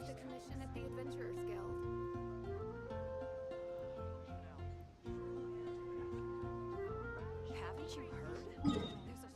refused a commission at the Adventurers Guild. Haven't you heard? There's a...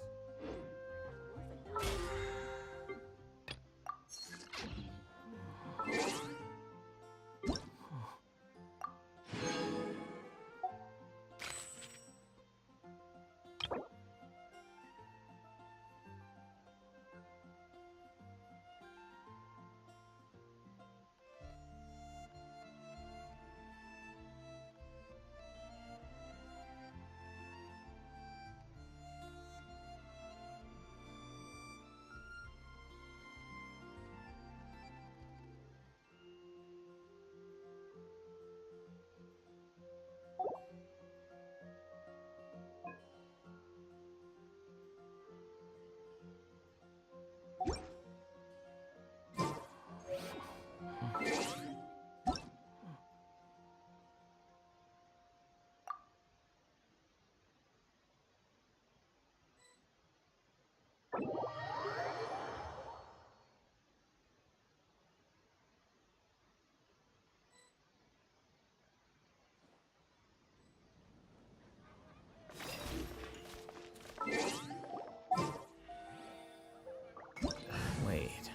Wait.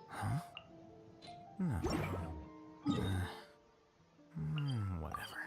Huh? No. Whatever.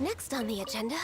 Next on the agenda.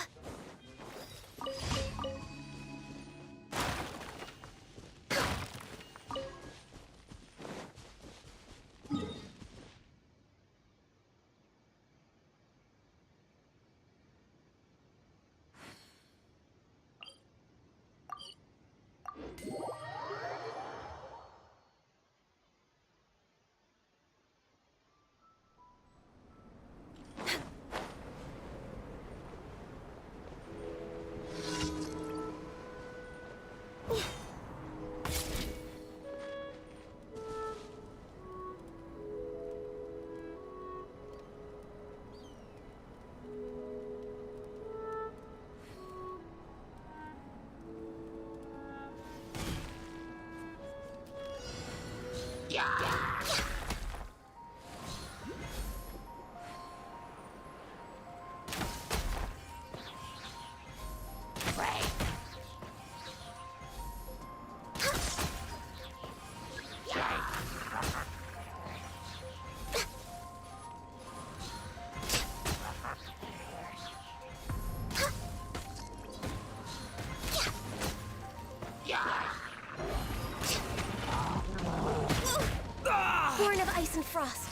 trust.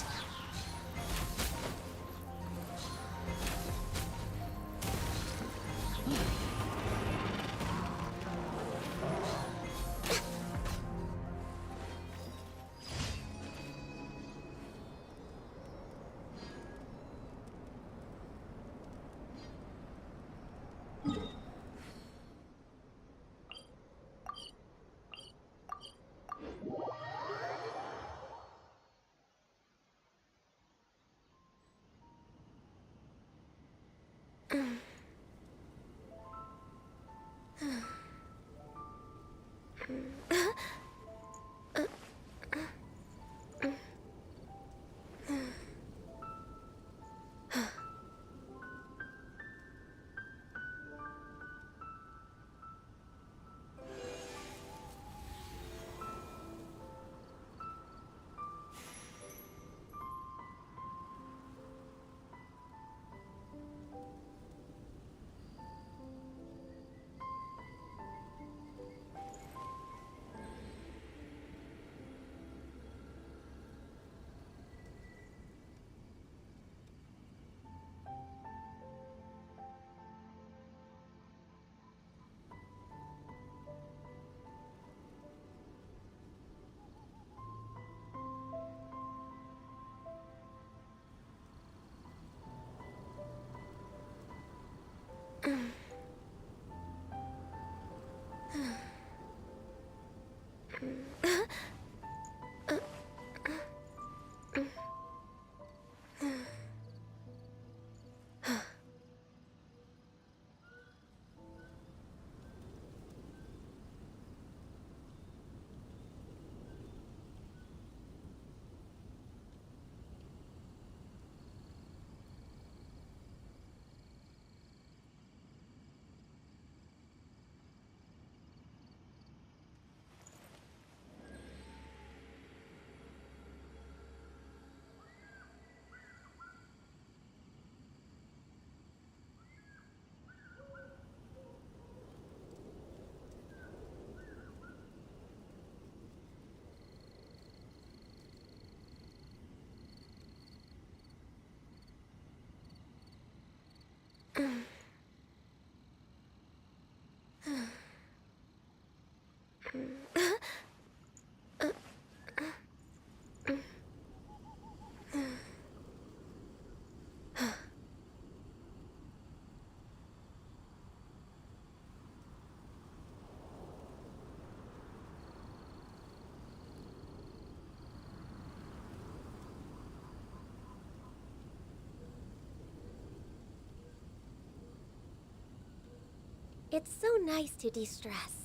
It's so nice to de-stress.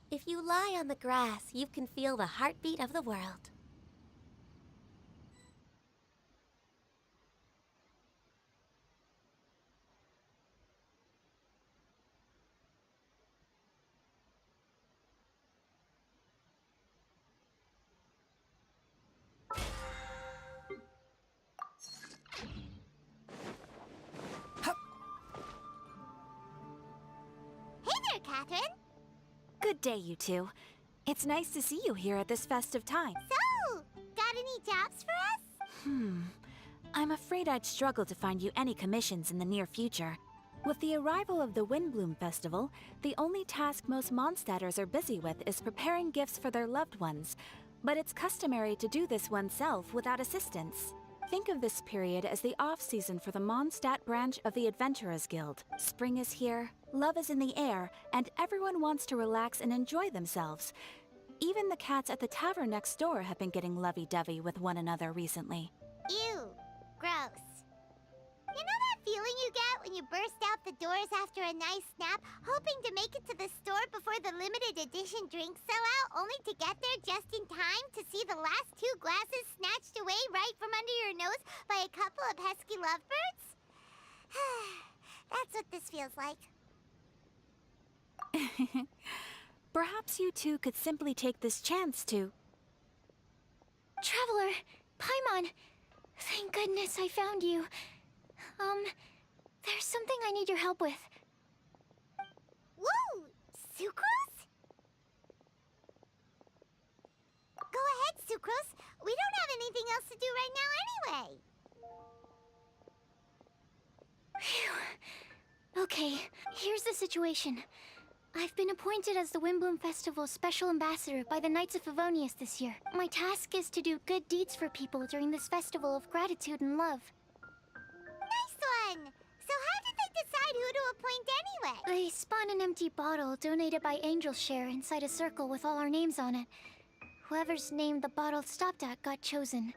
If you lie on the grass, you can feel the heartbeat of the world. Catherine. Good day, you two. It's nice to see you here at this festive time. So, got any jobs for us? I'm afraid I'd struggle to find you any commissions in the near future. With the arrival of the Windbloom Festival, the only task most Mondstadters are busy with is preparing gifts for their loved ones. But it's customary to do this oneself without assistance. Think of this period as the off-season for the Mondstadt branch of the Adventurers Guild. Spring is here, love is in the air, and everyone wants to relax and enjoy themselves. Even the cats at the tavern next door have been getting lovey-dovey with one another recently. Ew. Gross. You know that feeling you get when you burst out the doors after a nice nap, hoping to make it to the store before the limited edition drinks sell out, only to get there just in time to see the last 2 glasses snatched away right from under your nose by a couple of pesky lovebirds? That's what this feels like. Perhaps you two could simply take this chance to... Traveler, Paimon, thank goodness I found you. There's something I need your help with. Woo! Sucrose? Go ahead, Sucrose. We don't have anything else to do right now anyway. Phew. Okay, here's the situation. I've been appointed as the Windbloom Festival's special ambassador by the Knights of Favonius this year. My task is to do good deeds for people during this festival of gratitude and love. Nice one! So how did they decide who to appoint anyway? They spun an empty bottle donated by Angel's Share inside a circle with all our names on it. Whoever's name the bottle stopped at got chosen.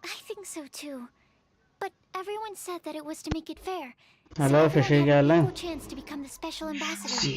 I think so too. But everyone said that it was to make it fair. Hello, so Fishy everyone had an Gala. equal chance to become the special ambassador.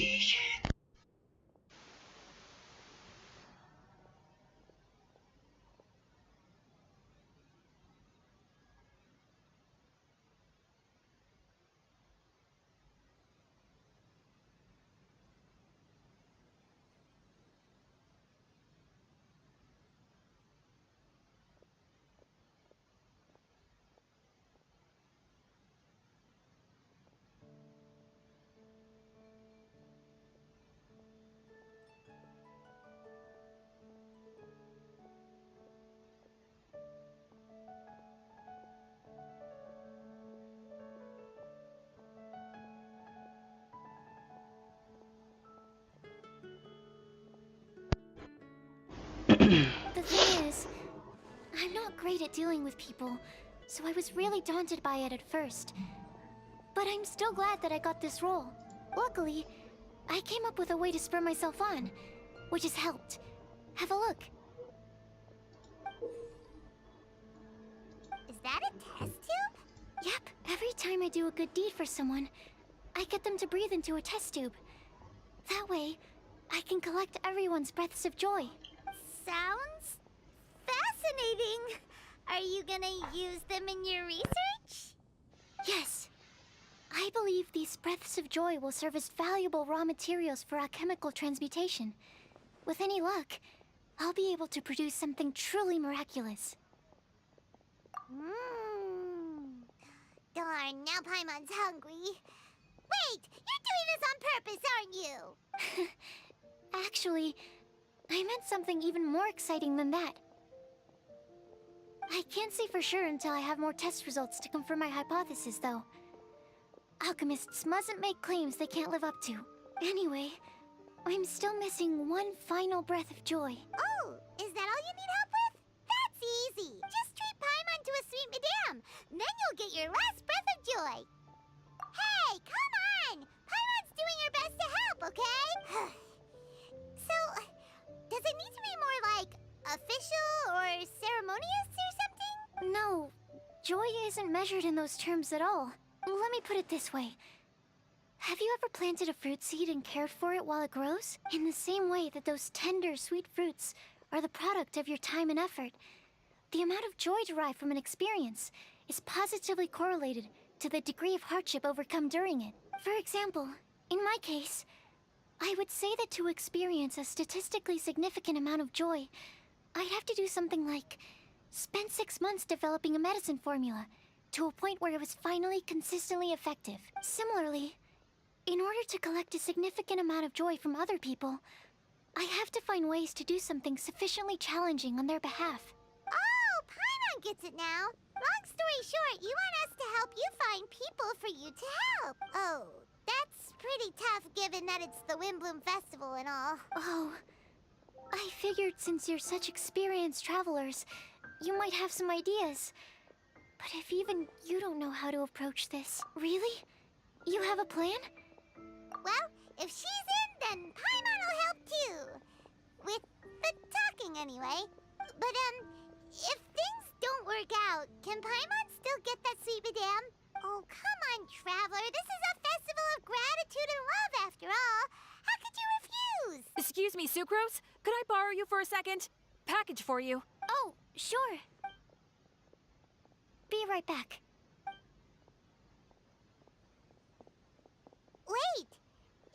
The thing is, I'm not great at dealing with people, so I was really daunted by it at first. But I'm still glad that I got this role. Luckily, I came up with a way to spur myself on, which has helped. Have a look. Is that a test tube? Yep, every time I do a good deed for someone, I get them to breathe into a test tube. That way, I can collect everyone's breaths of joy. Sounds fascinating. Are you gonna use them in your research? Yes. I believe these breaths of joy will serve as valuable raw materials for alchemical transmutation. With any luck, I'll be able to produce something truly miraculous. Darn, now Paimon's hungry. Wait, you're doing this on purpose, aren't you? Actually, I meant something even more exciting than that. I can't say for sure until I have more test results to confirm my hypothesis, though. Alchemists mustn't make claims they can't live up to. Anyway, I'm still missing one final breath of joy. Oh, is that all you need help with? That's easy. Just treat Paimon to a sweet madame. Then you'll get your last breath of joy. Hey, come on! Paimon's doing her best to help, okay? So, does it need to be more like official or ceremonious or something? No, joy isn't measured in those terms at all. Let me put it this way. Have you ever planted a fruit seed and cared for it while it grows? In the same way that those tender, sweet fruits are the product of your time and effort, the amount of joy derived from an experience is positively correlated to the degree of hardship overcome during it. For example, in my case, I would say that to experience a statistically significant amount of joy, I'd have to do something like Spent 6 months developing a medicine formula, to a point where it was finally consistently effective. Similarly, in order to collect a significant amount of joy from other people, I have to find ways to do something sufficiently challenging on their behalf. Oh, Paimon gets it now. Long story short, you want us to help you find people for you to help. Oh, that's pretty tough given that it's the Windbloom Festival and all. Oh, I figured since you're such experienced travelers, you might have some ideas. But if even you don't know how to approach this, really? You have a plan? Well, if she's in, then Paimon will help too. With the talking, anyway. But, if things don't work out, can Paimon still get that sweet madame? Oh, come on, Traveler. This is a festival of gratitude and love, after all. How could you refuse? Excuse me, Sucrose? Could I borrow you for a second? Package for you. Oh, sure. Be right back. Wait,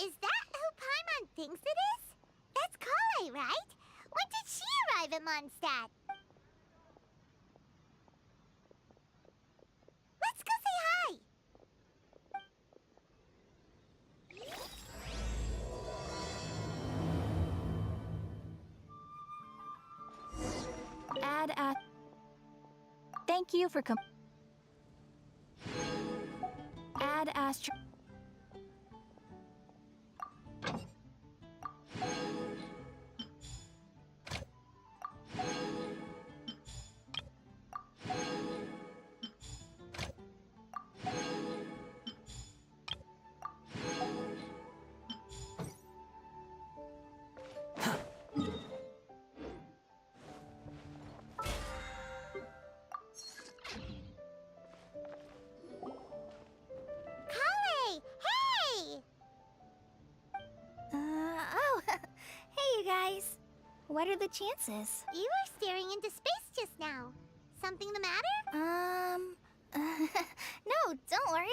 is that who Paimon thinks it is? That's Kale, right? When did she arrive at Mondstadt? Let's go say hi! Add at... Thank you for Add Astro... Kale! Hey! Oh, hey you guys. What are the chances? You were staring into space just now. Something the matter? No, don't worry.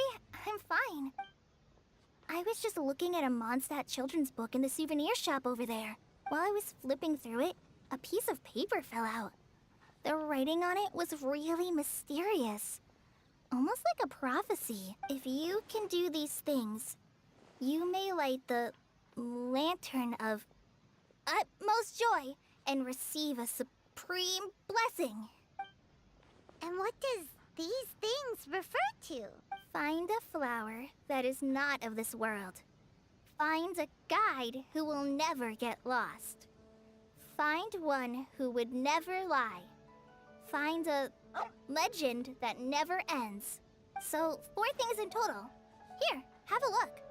I'm fine. I was just looking at a Mondstadt children's book in the souvenir shop over there. While I was flipping through it, a piece of paper fell out. The writing on it was really mysterious. Almost like a prophecy. If you can do these things, you may light the lantern of utmost joy and receive a supreme blessing. And what does these things refer to? Find a flower that is not of this world. Find a guide who will never get lost. Find one who would never lie. Find a legend that never ends. So, 4 things in total. Here, have a look.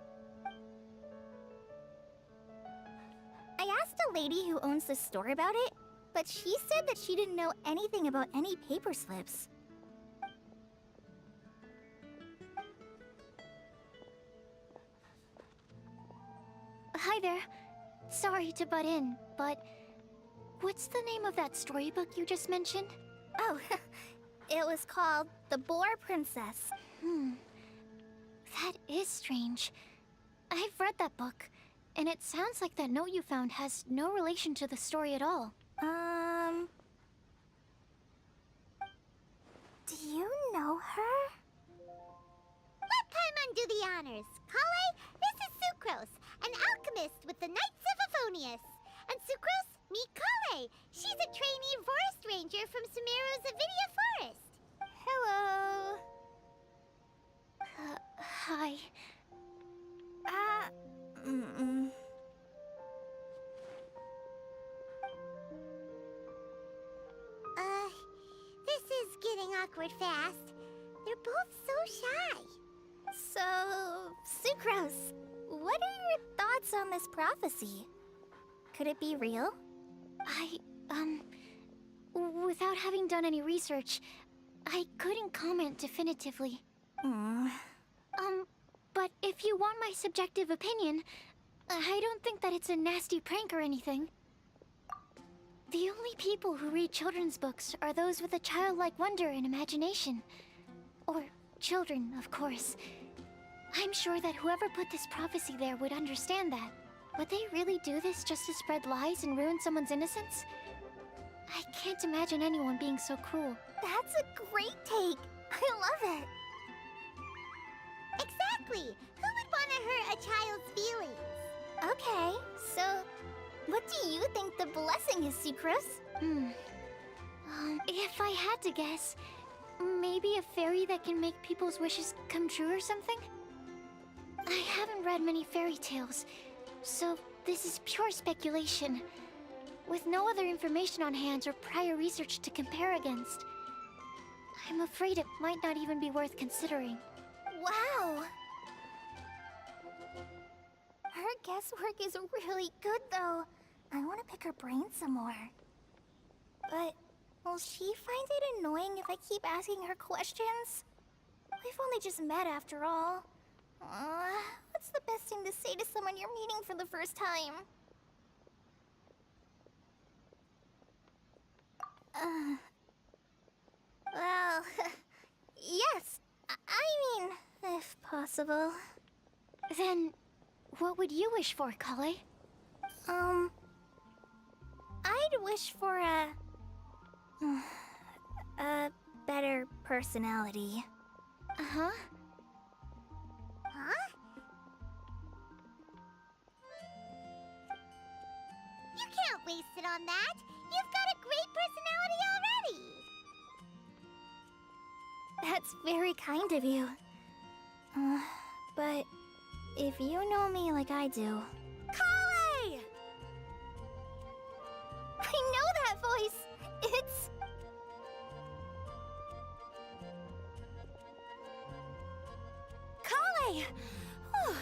I asked a lady who owns the store about it, but she said that she didn't know anything about any paper slips. Hi there. Sorry to butt in, but what's the name of that storybook you just mentioned? Oh, it was called The Boar Princess. That is strange. I've read that book, and it sounds like that note you found has no relation to the story at all. Do you know her? Let Paimon do the honors. Kale, this is Sucrose, an alchemist with the Knights of Favonius. And Sucrose, meet Kale. She's a trainee forest ranger from Sumeru's Avidia Forest. Hello. Hi. This is getting awkward fast. They're both so shy. So, Sucrose, what are your thoughts on this prophecy? Could it be real? Without having done any research, I couldn't comment definitively. But if you want my subjective opinion, I don't think that it's a nasty prank or anything. The only people who read children's books are those with a childlike wonder and imagination. Or children, of course. I'm sure that whoever put this prophecy there would understand that. Would they really do this just to spread lies and ruin someone's innocence? I can't imagine anyone being so cruel. That's a great take. I love it. Exactly. Who would want to hurt a child's feelings? Okay, so what do you think the blessing is, Sucrose? If I had to guess, maybe a fairy that can make people's wishes come true or something? I haven't read many fairy tales, so this is pure speculation. With no other information on hand or prior research to compare against, I'm afraid it might not even be worth considering. Wow. Her guesswork is really good, though. I want to pick her brain some more. But will she find it annoying if I keep asking her questions? We've only just met after all. What's the best thing to say to someone you're meeting for the first time? Well, yes. I mean, if possible. Then, what would you wish for, Kale? I'd wish for a better personality. Uh-huh. Huh? You can't waste it on that. You've got a great personality already. That's very kind of you. But if you know me like I do... Kale! I know that voice! It's... Kale! Whew,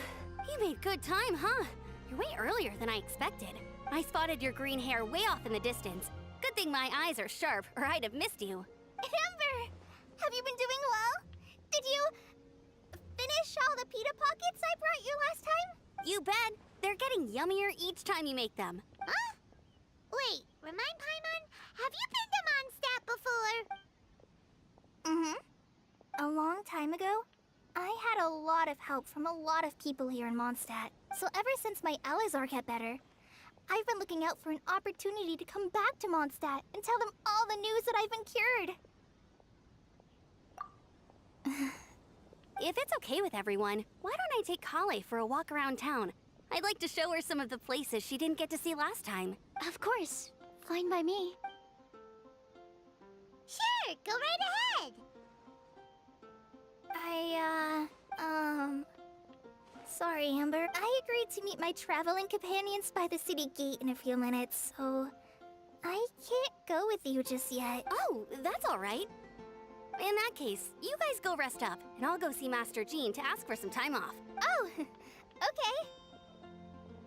you made good time, huh? You're way earlier than I expected. I spotted your green hair way off in the distance. Good thing my eyes are sharp, or I'd have missed you. Amber! Have you been doing well? Did you... finish all the pita pockets I brought you last time? You bet. They're getting yummier each time you make them. Huh? Wait, remind Paimon, have you been to Mondstadt before? Mm-hmm. A long time ago, I had a lot of help from a lot of people here in Mondstadt. So ever since my Elizar got better, I've been looking out for an opportunity to come back to Mondstadt and tell them all the news that I've been cured. If it's okay with everyone, why don't I take Kale for a walk around town? I'd like to show her some of the places she didn't get to see last time. Of course. Fine by me. Sure, go right ahead. Sorry, Amber. I agreed to meet my traveling companions by the city gate in a few minutes, so I can't go with you just yet. Oh, that's all right. In that case, you guys go rest up, and I'll go see Master Jean to ask for some time off. Oh, okay.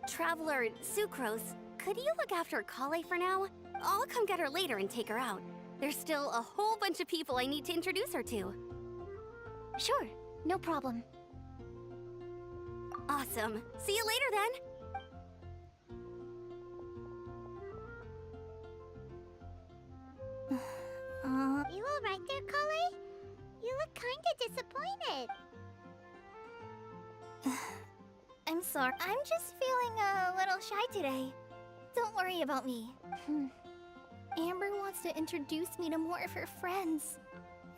Traveler Sucrose, could you look after Kale for now? I'll come get her later and take her out. There's still a whole bunch of people I need to introduce her to. Sure, no problem. Awesome. See you later then. You all right there, Kale? You look kinda disappointed. I'm sorry. I'm just feeling a little shy today. Don't worry about me. Amber wants to introduce me to more of her friends.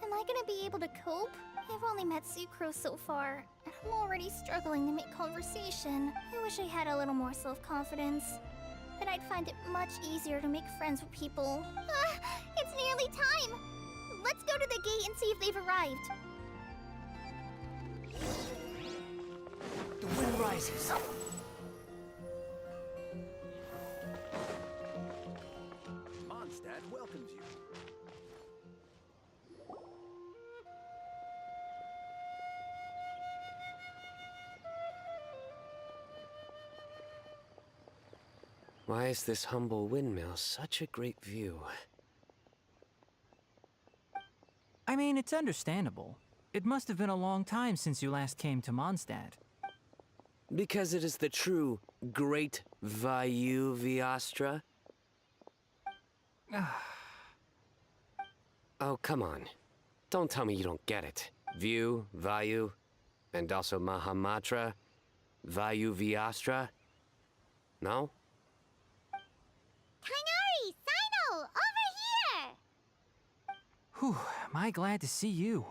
Am I gonna be able to cope? I've only met Sucrose so far, and I'm already struggling to make conversation. I wish I had a little more self-confidence. Then I'd find it much easier to make friends with people. It's nearly time! Let's go to the gate and see if they've arrived. The wind rises. Mondstadt welcomes you. Why is this humble windmill such a great view? I mean, it's understandable. It must have been a long time since you last came to Mondstadt. Because it is the true Great Vayu Viastra? Oh, come on. Don't tell me you don't get it. View, Vayu, and also Mahamatra, Vayu Viastra? No? Kainari! Sino! Over Whew, am I glad to see you.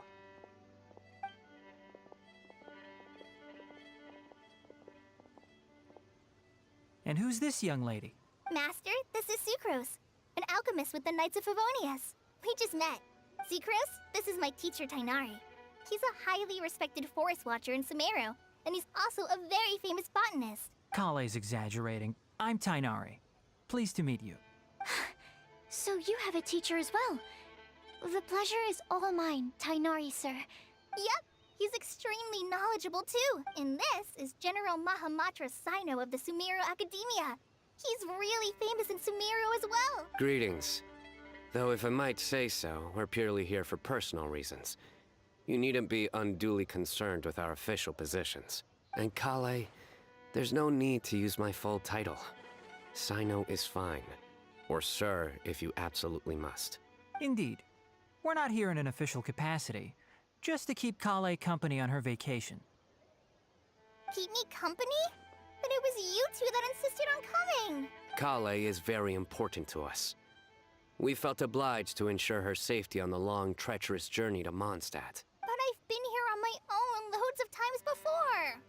And who's this young lady? Master, this is Sucrose, an alchemist with the Knights of Favonius. We just met. Sucrose, this is my teacher Tainari. He's a highly respected forest watcher in Sumeru, and he's also a very famous botanist. Kale's exaggerating. I'm Tainari. Pleased to meet you. So you have a teacher as well. The pleasure is all mine, Tainari, sir. Yep, he's extremely knowledgeable too. And this is General Mahamatra Sino of the Sumeru Academia. He's really famous in Sumeru as well. Greetings. Though if I might say so, we're purely here for personal reasons. You needn't be unduly concerned with our official positions. And Kale, there's no need to use my full title. Sino is fine. Or sir, if you absolutely must. Indeed. We're not here in an official capacity, just to keep Kale company on her vacation. Keep me company? But it was you two that insisted on coming. Kale is very important to us. We felt obliged to ensure her safety on the long, treacherous journey to Mondstadt. But I've been here on my own loads of times before.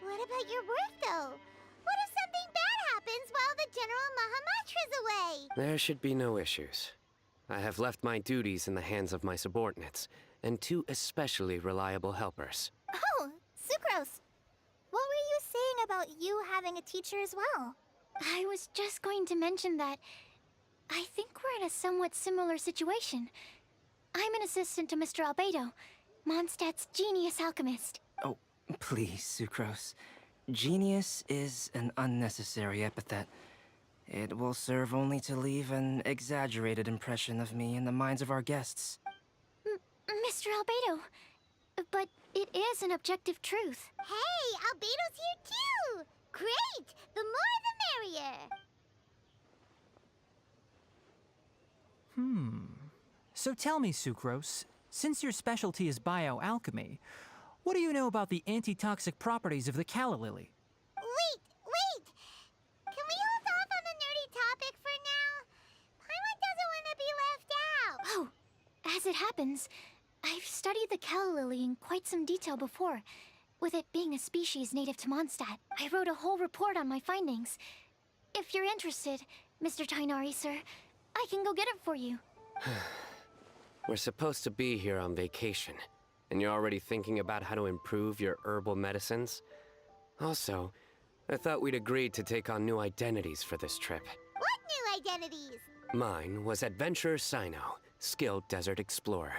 What about your work, though? What if something bad happens while the General Mahamatra's away? There should be no issues. I have left my duties in the hands of my subordinates, and two especially reliable helpers. Oh, Sucrose. What were you saying about you having a teacher as well? I was just going to mention that I think we're in a somewhat similar situation. I'm an assistant to Mr. Albedo, Mondstadt's genius alchemist. Oh, please, Sucrose. Genius is an unnecessary epithet. It will serve only to leave an exaggerated impression of me in the minds of our guests. Mr. Albedo, but it is an objective truth. Hey, Albedo's here too! Great! The more the merrier! So tell me, Sucrose, since your specialty is bioalchemy, what do you know about the antitoxic properties of the calla lily? Wait! Can we hold off on the nerdy topic for now? Paimon doesn't want to be left out. Oh, as it happens, I've studied the calla lily in quite some detail before, with it being a species native to Mondstadt. I wrote a whole report on my findings. If you're interested, Mr. Tainari, sir, I can go get it for you. We're supposed to be here on vacation, and you're already thinking about how to improve your herbal medicines? Also, I thought we'd agreed to take on new identities for this trip. What new identities? Mine was Adventurer Sino, skilled desert explorer.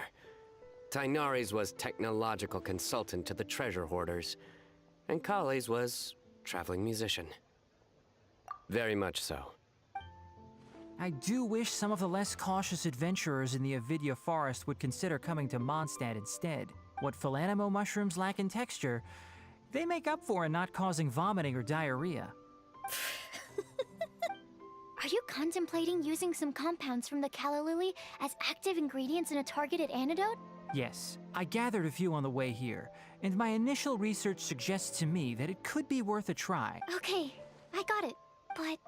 Tainari's was technological consultant to the treasure hoarders, and Kale's was traveling musician. Very much so. I do wish some of the less cautious adventurers in the Avidya forest would consider coming to Mondstadt instead. What Philanimo mushrooms lack in texture, they make up for in not causing vomiting or diarrhea. Are you contemplating using some compounds from the calla lily as active ingredients in a targeted antidote? Yes, I gathered a few on the way here, and my initial research suggests to me that it could be worth a try. Okay, I got it. But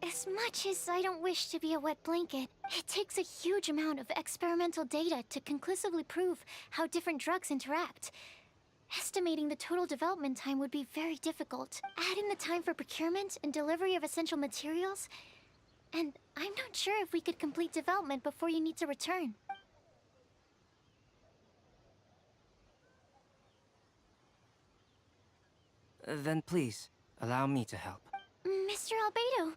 as much as I don't wish to be a wet blanket, it takes a huge amount of experimental data to conclusively prove how different drugs interact. Estimating the total development time would be very difficult. Add in the time for procurement and delivery of essential materials, and I'm not sure if we could complete development before you need to return. Then please, allow me to help. Mr. Albedo.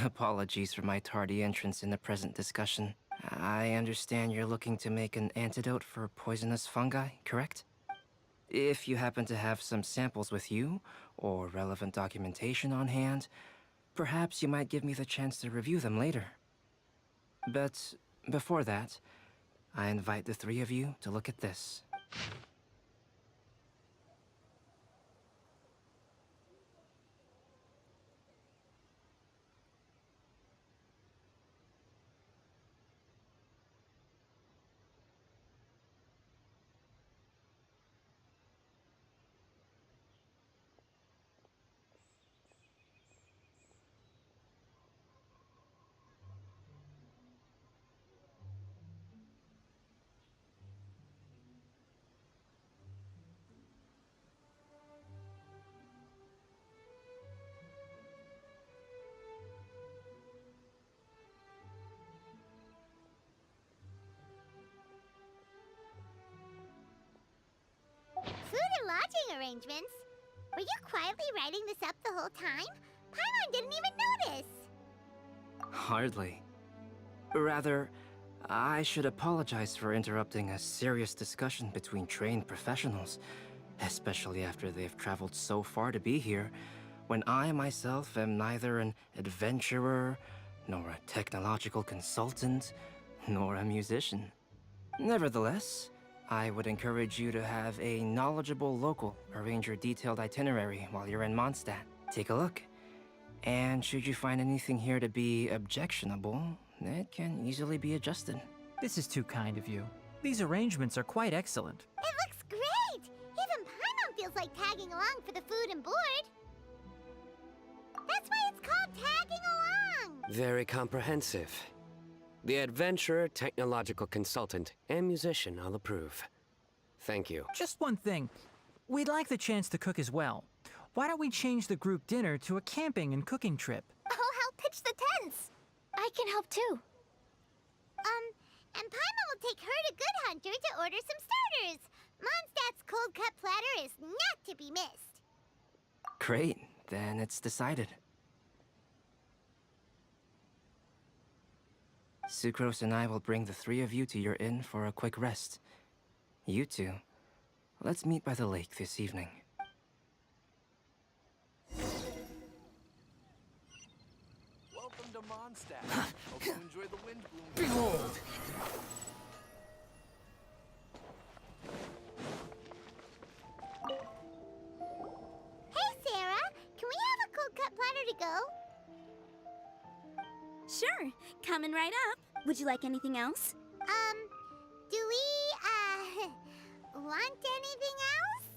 Apologies for my tardy entrance in the present discussion. I understand you're looking to make an antidote for poisonous fungi, correct? If you happen to have some samples with you, or relevant documentation on hand, perhaps you might give me the chance to review them later. But before that, I invite the three of you to look at this. our lodging arrangements. Were you quietly writing this up the whole time? Paimon didn't even notice. Hardly. Rather, I should apologize for interrupting a serious discussion between trained professionals, especially after they've traveled so far to be here, when I myself am neither an adventurer, nor a technological consultant, nor a musician. Nevertheless, I would encourage you to have a knowledgeable local arrange your detailed itinerary while you're in Mondstadt. Take a look. And should you find anything here to be objectionable, it can easily be adjusted. This is too kind of you. These arrangements are quite excellent. It looks great! Even Paimon feels like tagging along for the food and board. That's why it's called tagging along! Very comprehensive. The adventurer, technological consultant, and musician all approve. Thank you. Just one thing. We'd like the chance to cook as well. Why don't we change the group dinner to a camping and cooking trip? I'll help pitch the tents. I can help too. And Paimon will take her to Good Hunter to order some starters. Mondstadt's cold-cut platter is not to be missed. Great, then it's decided. Sucrose and I will bring the three of you to your inn for a quick rest. You two, let's meet by the lake this evening. Welcome to Mondstadt. Hope you enjoy the wind bloom. Behold! Hey, Sarah! Can we have a cold-cut platter to go? Sure, coming right up. Would you like anything else? Do we, want anything else?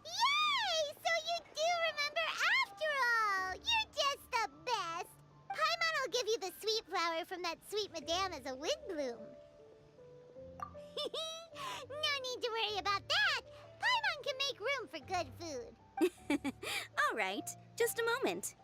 Yay! So you do remember after all! You're just the best! Paimon will give you the sweet flower from that sweet madame as a wind bloom. No need to worry about that! Paimon can make room for good food. All right, just a moment.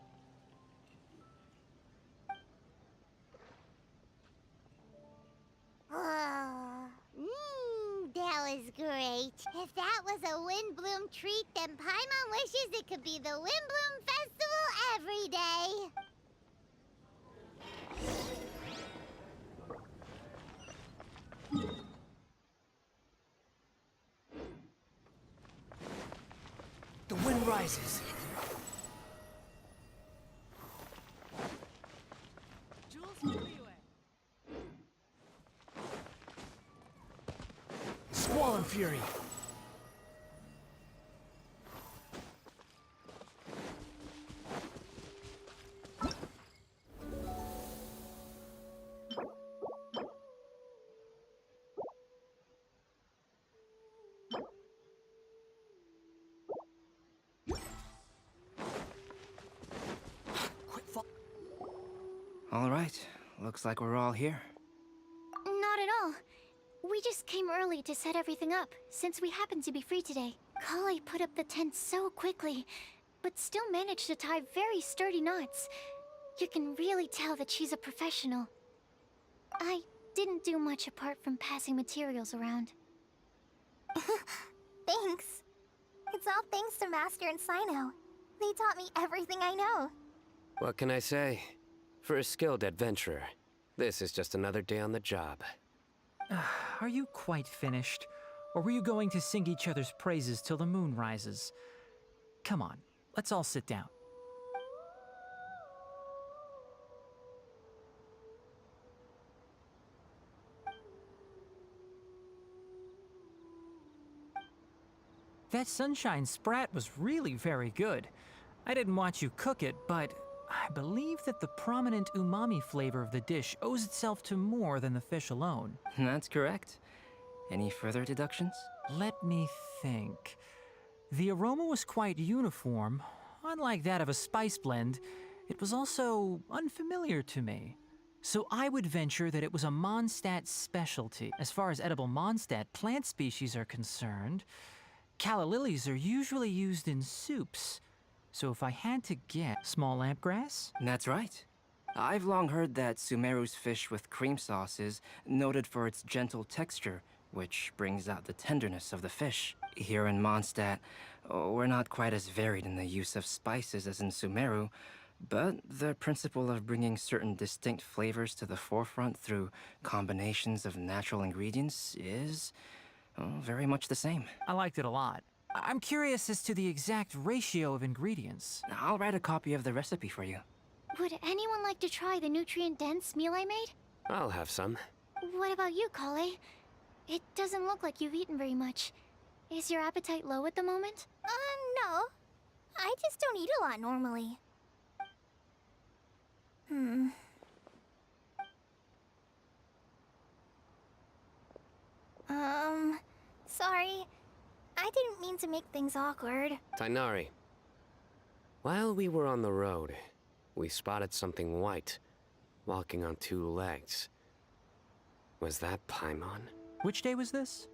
That was great. If that was a wind bloom treat, then Paimon wishes it could be the Wind Bloom Festival every day. The wind rises. Squall and fury. All right, looks like we're all here. Not at all. We just came early to set everything up, since we happen to be free today. Kale put up the tent so quickly, but still managed to tie very sturdy knots. You can really tell that she's a professional. I didn't do much apart from passing materials around. Thanks. It's all thanks to Master and Sino. They taught me everything I know. What can I say? For a skilled adventurer, this is just another day on the job. Are you quite finished? Or were you going to sing each other's praises till the moon rises? Come on, let's all sit down. That sunshine sprat was really very good. I didn't watch you cook it, but I believe that the prominent umami flavor of the dish owes itself to more than the fish alone. That's correct. Any further deductions? Let me think. The aroma was quite uniform. Unlike that of a spice blend, it was also unfamiliar to me. So I would venture that it was a Mondstadt specialty. As far as edible Mondstadt plant species are concerned, calla lilies are usually used in soups. So if I had to guess, small lampgrass? That's right. I've long heard that Sumeru's fish with cream sauce is noted for its gentle texture which brings out the tenderness of the fish. Here in Mondstadt, we're not quite as varied in the use of spices as in Sumeru, but the principle of bringing certain distinct flavors to the forefront through combinations of natural ingredients is very much the same. I liked it a lot. I'm curious as to the exact ratio of ingredients. I'll write a copy of the recipe for you. Would anyone like to try the nutrient-dense meal I made? I'll have some. What about you, Kale? It doesn't look like you've eaten very much. Is your appetite low at the moment? No. I just don't eat a lot normally. Sorry. I didn't mean to make things awkward. Tainari, while we were on the road, we spotted something white, walking on two legs. Was that Paimon? Which day was this?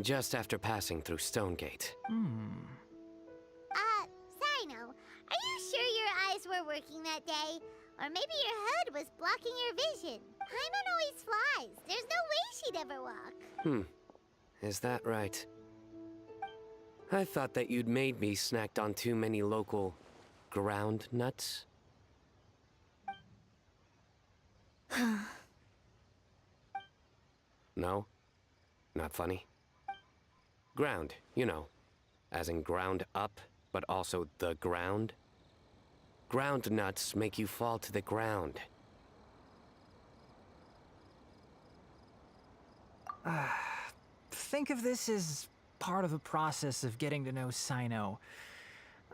Just after passing through Stonegate. Sino, are you sure your eyes were working that day? Or maybe your hood was blocking your vision? Paimon always flies. There's no way she'd ever walk. Is that right? I thought that you'd made me snacked on too many local ground nuts. No? Not funny? Ground, you know. As in ground up, but also the ground. Ground nuts make you fall to the ground. Think of this as part of a process of getting to know Sino.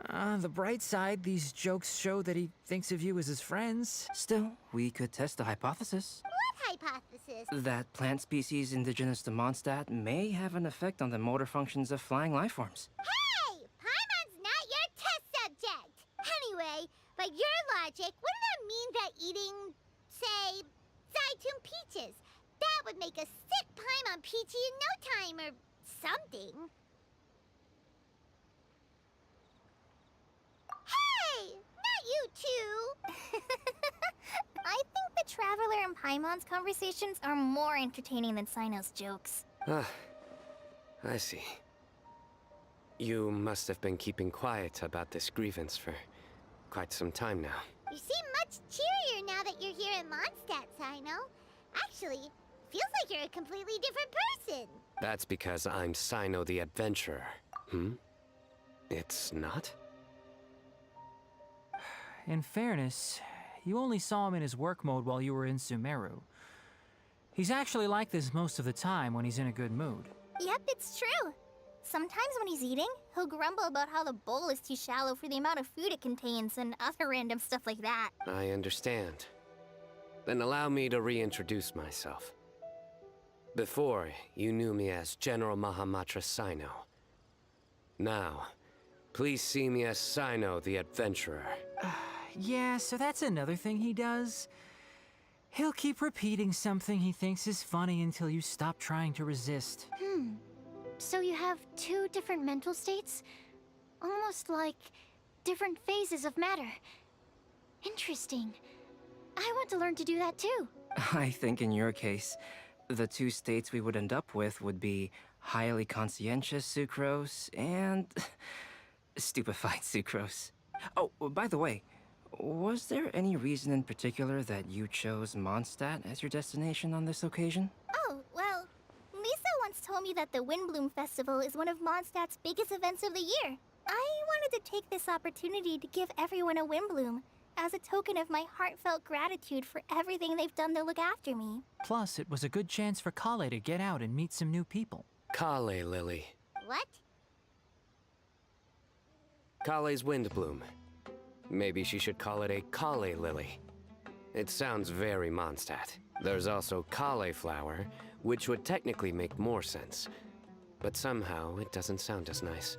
The bright side, these jokes show that he thinks of you as his friends. Still, we could test a hypothesis. What hypothesis? That plant species indigenous to Mondstadt may have an effect on the motor functions of flying lifeforms. Hey! Paimon's not your test subject! Anyway, by your logic, wouldn't that mean that eating, say, Zaitun peaches, that would make a sick Paimon peachy in no time or something? Hey! Not you two! I think the Traveler and Paimon's conversations are more entertaining than Sino's jokes. I see. You must have been keeping quiet about this grievance for quite some time now. You seem much cheerier now that you're here in Mondstadt, Sino. Actually, feels like you're a completely different person. That's because I'm Sino the Adventurer. It's not? In fairness, you only saw him in his work mode while you were in Sumeru. He's actually like this most of the time when he's in a good mood. Yep, it's true. Sometimes when he's eating, he'll grumble about how the bowl is too shallow for the amount of food it contains and other random stuff like that. I understand. Then allow me to reintroduce myself. Before, you knew me as General Mahamatra Sino. Now, please see me as Sino the Adventurer. Yeah, so that's another thing he does. He'll keep repeating something he thinks is funny until you stop trying to resist. So you have two different mental states? Almost like different phases of matter. Interesting. I want to learn to do that too. I think in your case, the two states we would end up with would be highly conscientious sucrose and stupefied sucrose. Oh, by the way, was there any reason in particular that you chose Mondstadt as your destination on this occasion? Oh, well, Lisa once told me that the Windbloom Festival is one of Mondstadt's biggest events of the year. I wanted to take this opportunity to give everyone a Windbloom as a token of my heartfelt gratitude for everything they've done to look after me. Plus, it was a good chance for Kale to get out and meet some new people. Kale Lily. What? Kale's Windbloom. Maybe she should call it a Kale Lily. It sounds very Mondstadt. There's also Cauliflower, which would technically make more sense. But somehow, it doesn't sound as nice.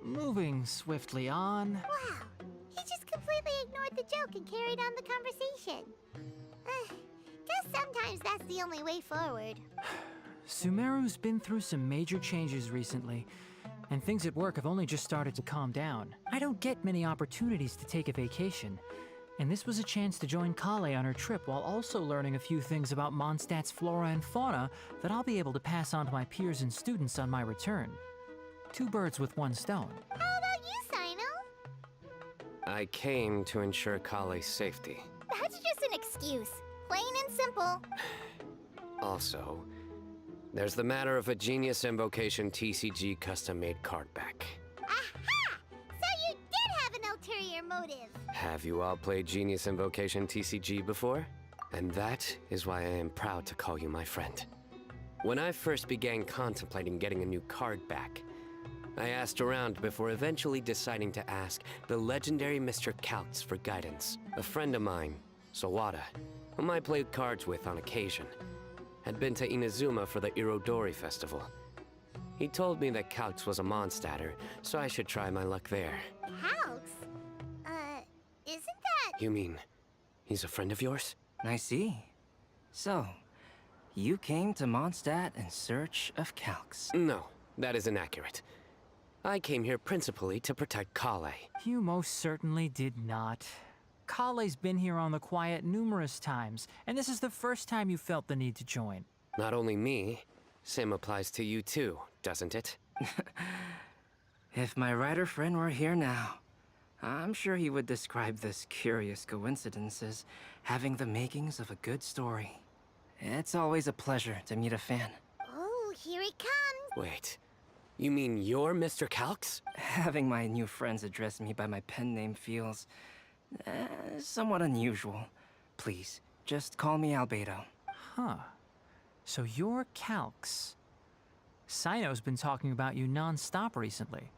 Moving swiftly on. Wow, he just completely ignored the joke and carried on the conversation. Guess sometimes that's the only way forward. Sumeru's been through some major changes recently, and things at work have only just started to calm down. I don't get many opportunities to take a vacation, And this was a chance to join Kale on her trip while also learning a few things about Mondstadt's flora and fauna that I'll be able to pass on to my peers and students on my return. 2 birds with 1 stone. How about you, Sino? I came to ensure Kale's safety. That's just an excuse. Plain and simple. Also, there's the matter of a Genius Invocation TCG custom-made card back. Aha! So you did have an ulterior motive. Have you all played Genius Invocation TCG before? And that is why I am proud to call you my friend. When I first began contemplating getting a new card back, I asked around before eventually deciding to ask the legendary Mr. Kaltz for guidance. A friend of mine, Sawada, whom I played cards with on occasion, had been to Inazuma for the Irodori festival. He told me that Kaltz was a Mondstadter, so I should try my luck there. Calx? Isn't that... You mean, he's a friend of yours? I see. So, you came to Mondstadt in search of Calx. No, that is inaccurate. I came here principally to protect Kale. You most certainly did not. Kale's been here on the quiet numerous times, and this is the first time you felt the need to join. Not only me, same applies to you too, doesn't it? If my writer friend were here now, I'm sure he would describe this curious coincidence as having the makings of a good story. It's always a pleasure to meet a fan. Oh, here it comes. Wait, you mean you're Mr. Kalx? Having my new friends address me by my pen name feels somewhat unusual. Please, just call me Albedo. Huh. So you're Kalx. Sino's been talking about you non-stop recently.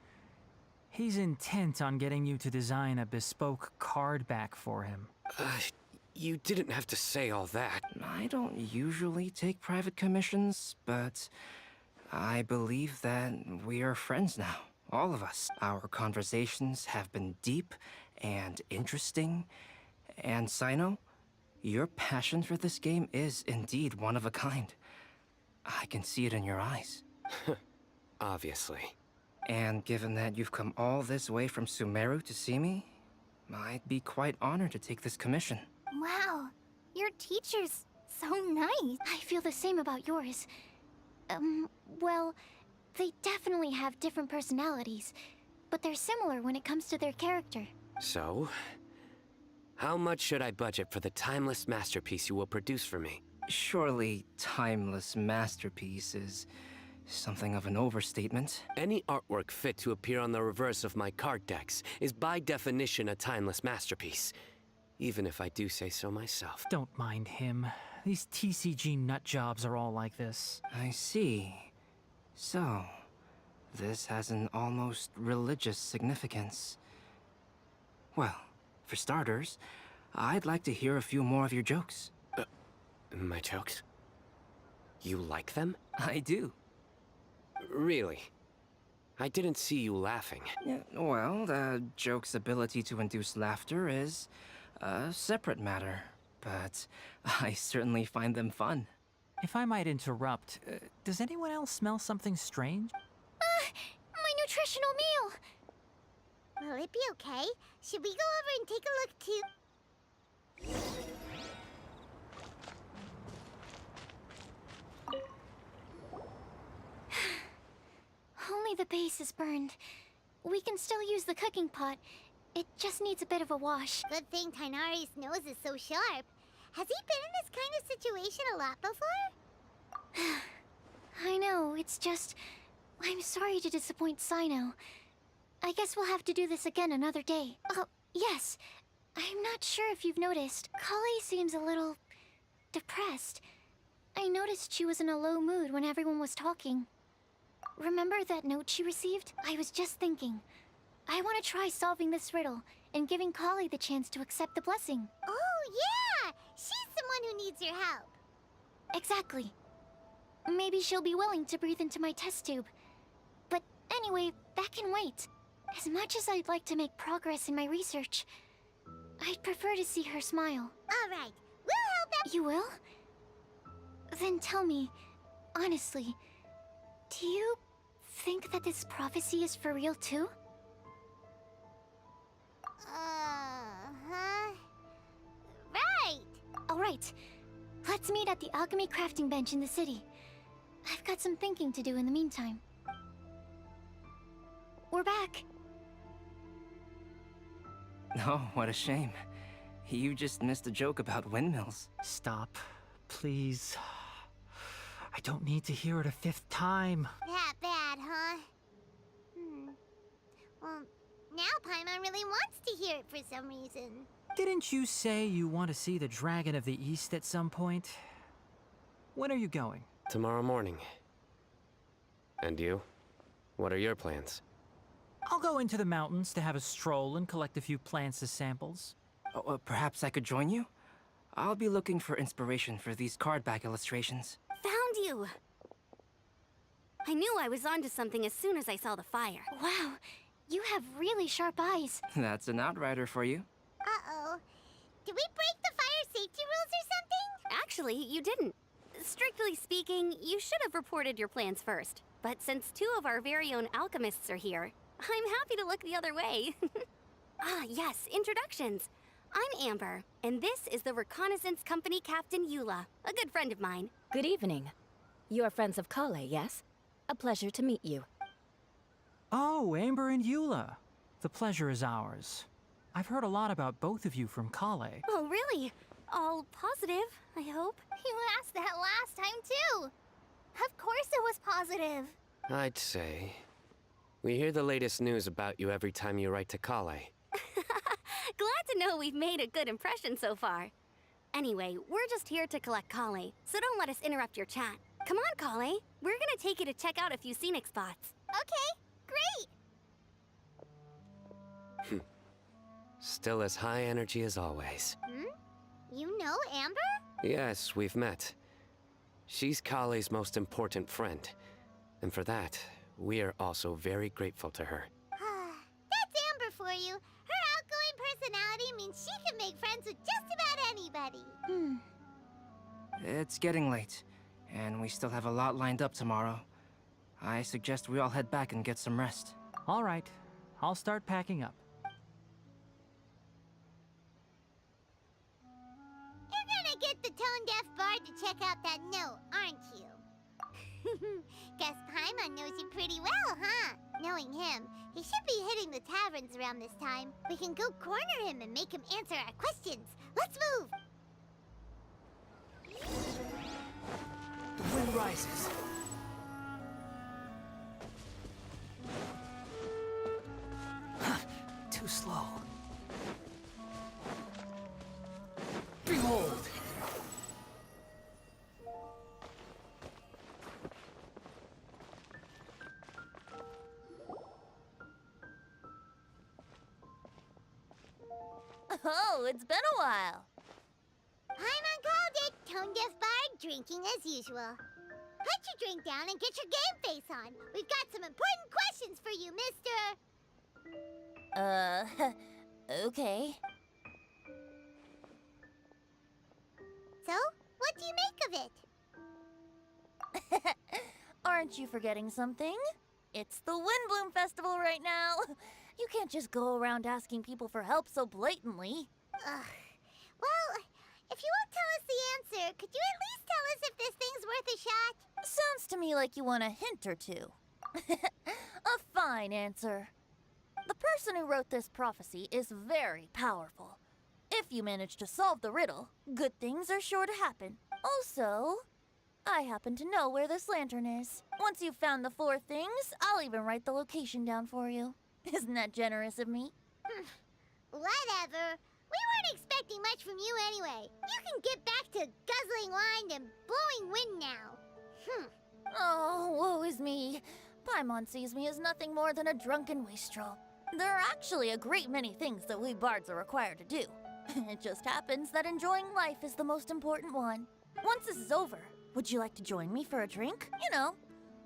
He's intent on getting you to design a bespoke card back for him. You didn't have to say all that. I don't usually take private commissions, but I believe that we are friends now. All of us. Our conversations have been deep and interesting. And Sino, your passion for this game is indeed one of a kind. I can see it in your eyes. Obviously. And given that you've come all this way from Sumeru to see me, I'd be quite honored to take this commission. Wow, your teacher's so nice. I feel the same about yours. Well, they definitely have different personalities, but they're similar when it comes to their character. So, how much should I budget for the timeless masterpiece you will produce for me? Surely, timeless masterpiece is something of an overstatement. Any artwork fit to appear on the reverse of my card decks is by definition a timeless masterpiece, even if I do say so myself. Don't mind him. These TCG nut jobs are all like this. I see. So, this has an almost religious significance. Well, for starters, I'd like to hear a few more of your jokes. My jokes? You like them? I do. Really? I didn't see you laughing. Yeah, well, the joke's ability to induce laughter is a separate matter, but I certainly find them fun. If I might interrupt, does anyone else smell something strange? My nutritional meal! Will it be okay? Should we go over and take a look too? Only the base is burned. We can still use the cooking pot. It just needs a bit of a wash. Good thing Tainari's nose is so sharp. Has he been in this kind of situation a lot before? I know, it's just... I'm sorry to disappoint Sino. I guess we'll have to do this again another day. Oh, yes. I'm not sure if you've noticed. Kale seems a little... depressed. I noticed she was in a low mood when everyone was talking. Remember that note she received? I was just thinking. I want to try solving this riddle and giving Kale the chance to accept the blessing. Oh, yeah! She's someone who needs your help. Exactly. Maybe she'll be willing to breathe into my test tube. But anyway, that can wait. As much as I'd like to make progress in my research, I'd prefer to see her smile. All right, we'll help out. You will? Then tell me, honestly, do you think that this prophecy is for real too? Uh-huh. right. Let's meet at the alchemy crafting bench in the city. I've got some thinking to do in the meantime. We're back. Oh, what a shame. You just missed a joke about windmills. Stop, please. I don't need to hear it a fifth time. That bad, huh? Well, now Paimon really wants to hear it for some reason. Didn't you say you want to see the Dragon of the East at some point? When are you going? Tomorrow morning. And you? What are your plans? I'll go into the mountains to have a stroll and collect a few plants as samples. Oh, perhaps I could join you? I'll be looking for inspiration for these card back illustrations. Found you! I knew I was onto something as soon as I saw the fire. Wow, you have really sharp eyes. That's an outrider for you. Uh-oh. Did we break the fire safety rules or something? Actually, you didn't. Strictly speaking, you should have reported your plans first. But since two of our very own alchemists are here, I'm happy to look the other way. Ah, yes, introductions. I'm Amber, and this is the Reconnaissance Company Captain Eula, a good friend of mine. Good evening. You are friends of Kale, yes? A pleasure to meet you. Oh, Amber and Eula. The pleasure is ours. I've heard a lot about both of you from Kale. Oh, really? All positive, I hope. You asked that last time, too. Of course it was positive. I'd say. We hear the latest news about you every time you write to Kale. Glad to know we've made a good impression so far. Anyway, we're just here to collect Kale, so don't let us interrupt your chat. Come on, Kale. We're gonna take you to check out a few scenic spots. Okay, great. Still as high energy as always. You know Amber? Yes, we've met. She's Kale's most important friend. And for that, we are also very grateful to her. That's Amber for you. Her outgoing personality means she can make friends with just about anybody. It's getting late, and we still have a lot lined up tomorrow. I suggest we all head back and get some rest. All right, I'll start packing up. You're gonna get the tone-deaf bard to check out that note, aren't you? Guess Paimon knows you pretty well, huh? Knowing him, he should be hitting the taverns around this time. We can go corner him and make him answer our questions. Let's move! The wind rises. Too slow. Behold! Oh, it's been a while. Paimon called it. Tone-deaf bard drinking as usual. Put your drink down and get your game face on. We've got some important questions for you, mister. Okay. So, what do you make of it? Aren't you forgetting something? It's the Windbloom Festival right now. You can't just go around asking people for help so blatantly. Well, if you won't tell us the answer, could you at least tell us if this thing's worth a shot? Sounds to me like you want a hint or two. A fine answer. The person who wrote this prophecy is very powerful. If you manage to solve the riddle, good things are sure to happen. Also, I happen to know where this lantern is. Once you've found the 4 things, I'll even write the location down for you. Isn't that generous of me? Whatever. We weren't expecting much from you anyway. You can get back to guzzling wine and blowing wind now. Oh, woe is me. Paimon sees me as nothing more than a drunken wastrel. There are actually a great many things that we bards are required to do. It just happens that enjoying life is the most important one. Once this is over, would you like to join me for a drink? You know,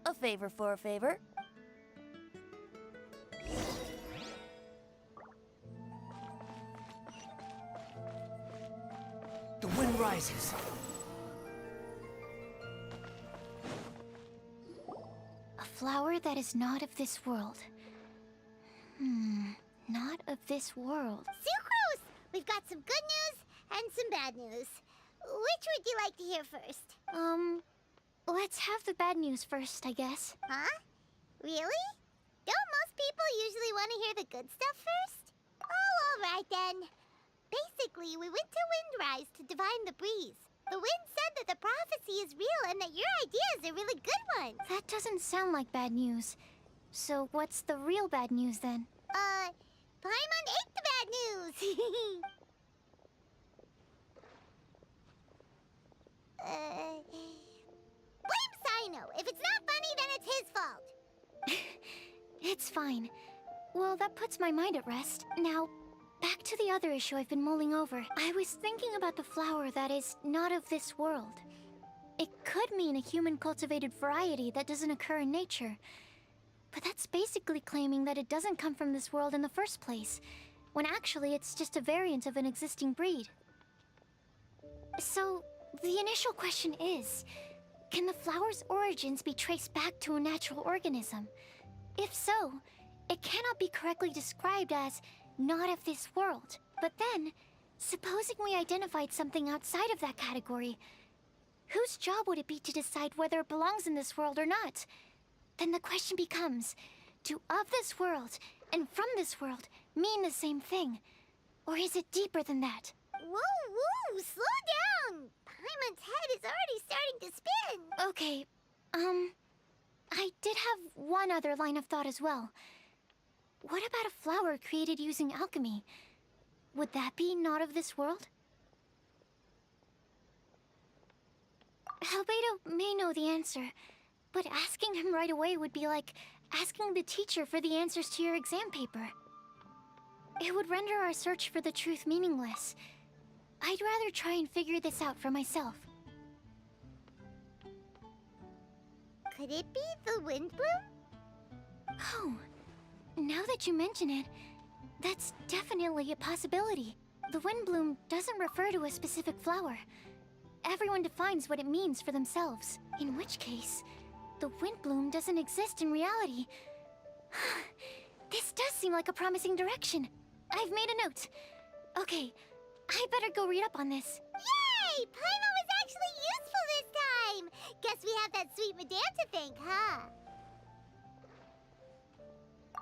a favor for a favor. The wind rises. A flower that is not of this world. Not of this world. Sucrose! We've got some good news and some bad news. Which would you like to hear first? Let's have the bad news first, I guess. Huh? Really? Don't most people usually want to hear the good stuff first? Oh, alright then. Basically, we went to Windrise to divine the breeze. The wind said that the prophecy is real and that your idea is a really good one. That doesn't sound like bad news. So what's the real bad news then? Paimon ate the bad news! Blame Sino. If it's not funny, then it's his fault. It's fine. Well, that puts my mind at rest. Now, back to the other issue I've been mulling over. I was thinking about the flower that is not of this world. It could mean a human-cultivated variety that doesn't occur in nature. But that's basically claiming that it doesn't come from this world in the first place, when actually it's just a variant of an existing breed. So, the initial question is, can the flower's origins be traced back to a natural organism? If so, it cannot be correctly described as not of this world. But then, supposing we identified something outside of that category, whose job would it be to decide whether it belongs in this world or not? Then the question becomes, do of this world and from this world mean the same thing? Or is it deeper than that? Whoa, slow down! Paimon's head is already starting to spin. Okay, I did have one other line of thought as well. What about a flower created using alchemy? Would that be not of this world? Albedo may know the answer, but asking him right away would be like asking the teacher for the answers to your exam paper. It would render our search for the truth meaningless. I'd rather try and figure this out for myself. Could it be the wind bloom? Oh, now that you mention it, that's definitely a possibility. The wind bloom doesn't refer to a specific flower. Everyone defines what it means for themselves. In which case, the wind bloom doesn't exist in reality. This does seem like a promising direction. I've made a note. Okay, I better go read up on this. Yay! Paimon was actually useful this time! Guess we have that sweet madame to thank, huh?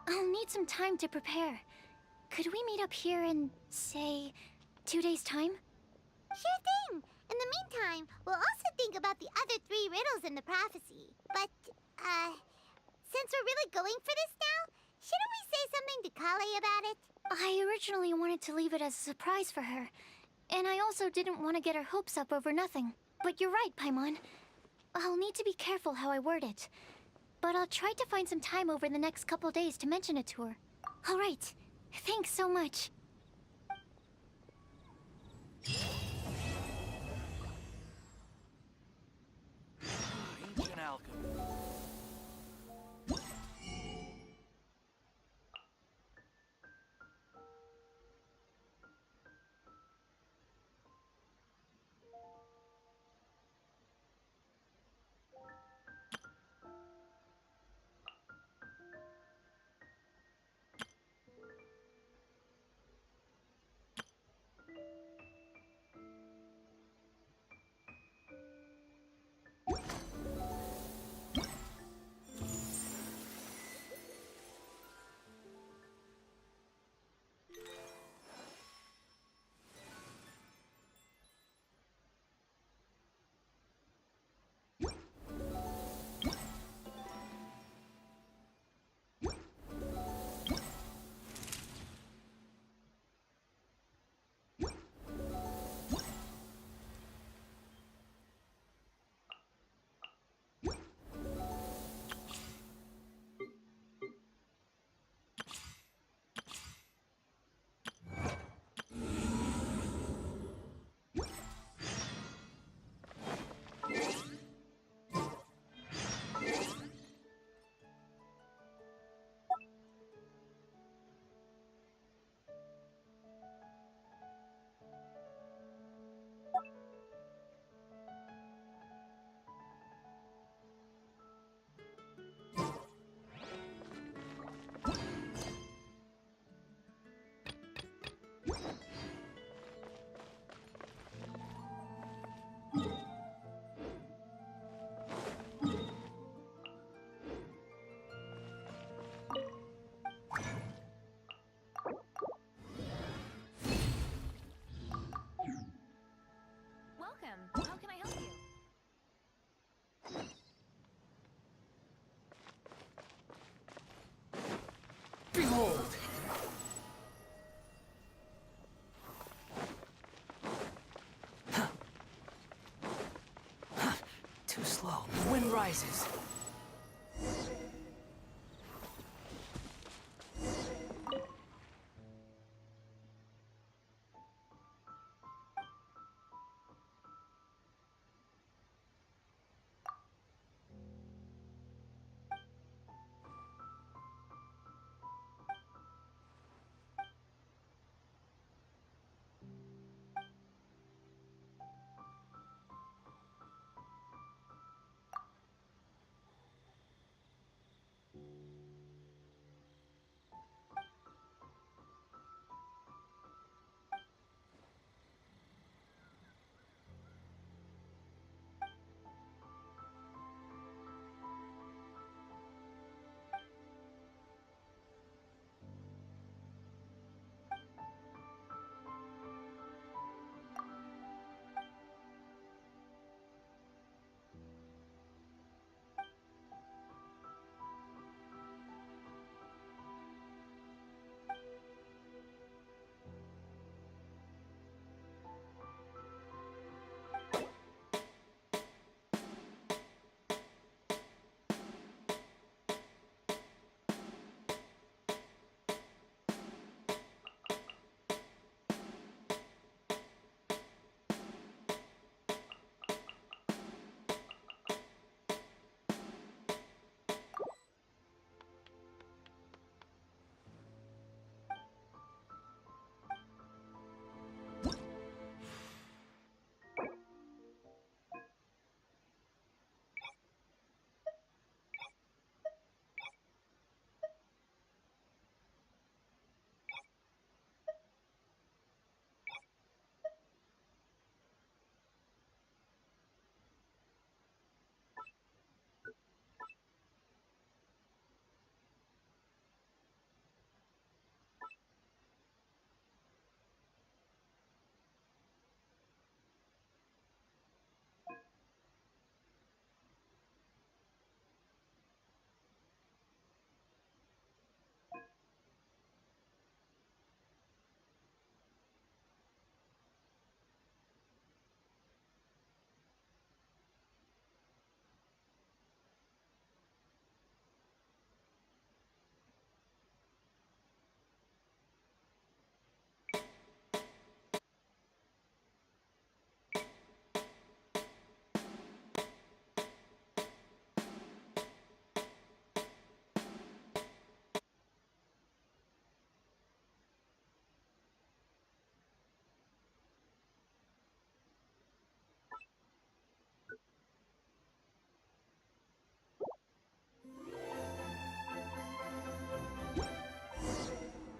I'll need some time to prepare. Could we meet up here in, say, 2 days' time? Sure thing! In the meantime, we'll also think about the other 3 riddles in the prophecy. But, since we're really going for this now, shouldn't we say something to Kale about it? I originally wanted to leave it as a surprise for her, and I also didn't want to get her hopes up over nothing. But you're right, Paimon. I'll need to be careful how I word it. But I'll try to find some time over the next couple days to mention it to her. All right. Thanks so much. Ancient alchemy. Behold! Too slow. The wind rises.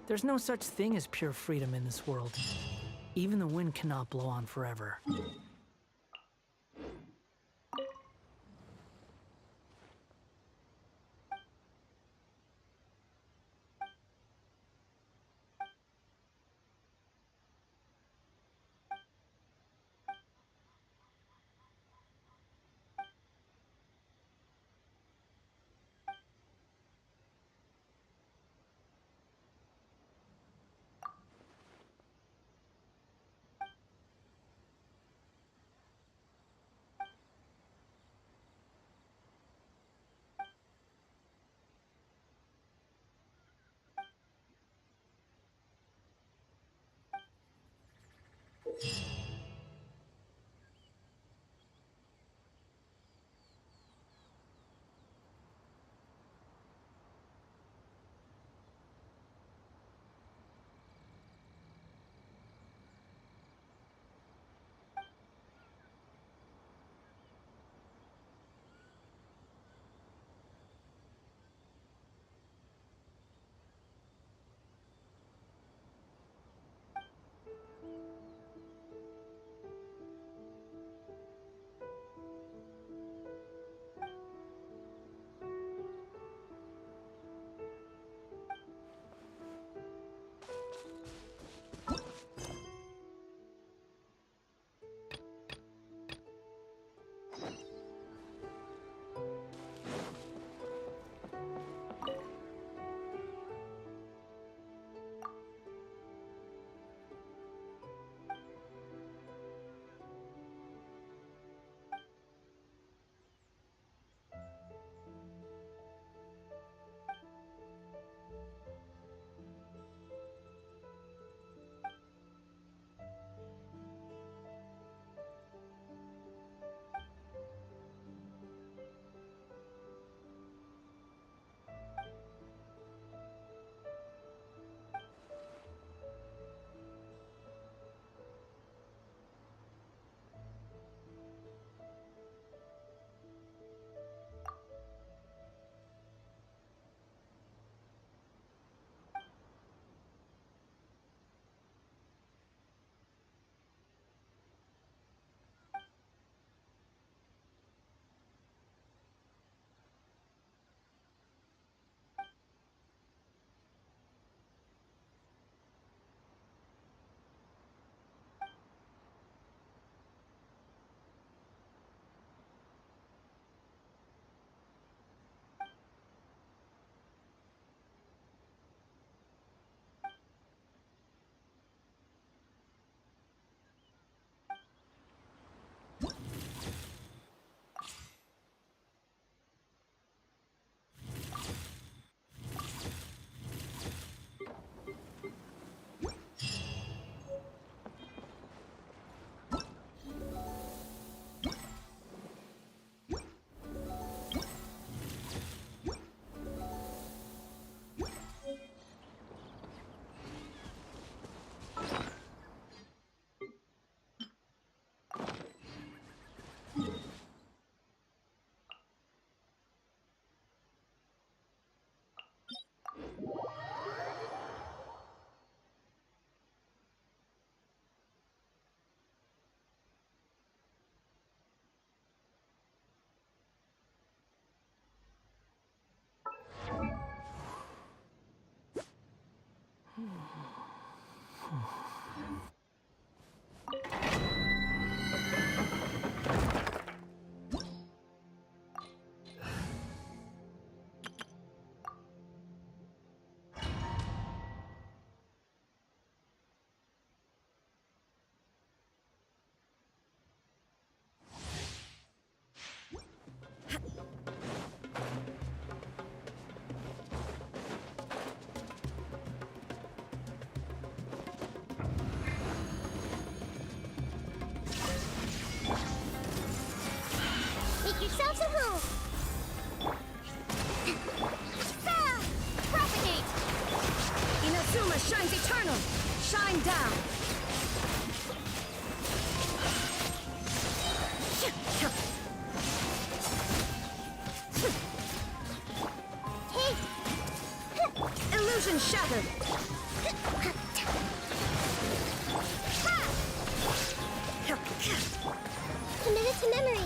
There's no such thing as pure freedom in this world. Even the wind cannot blow on forever. Shine down! Illusion shattered! Committed to memory.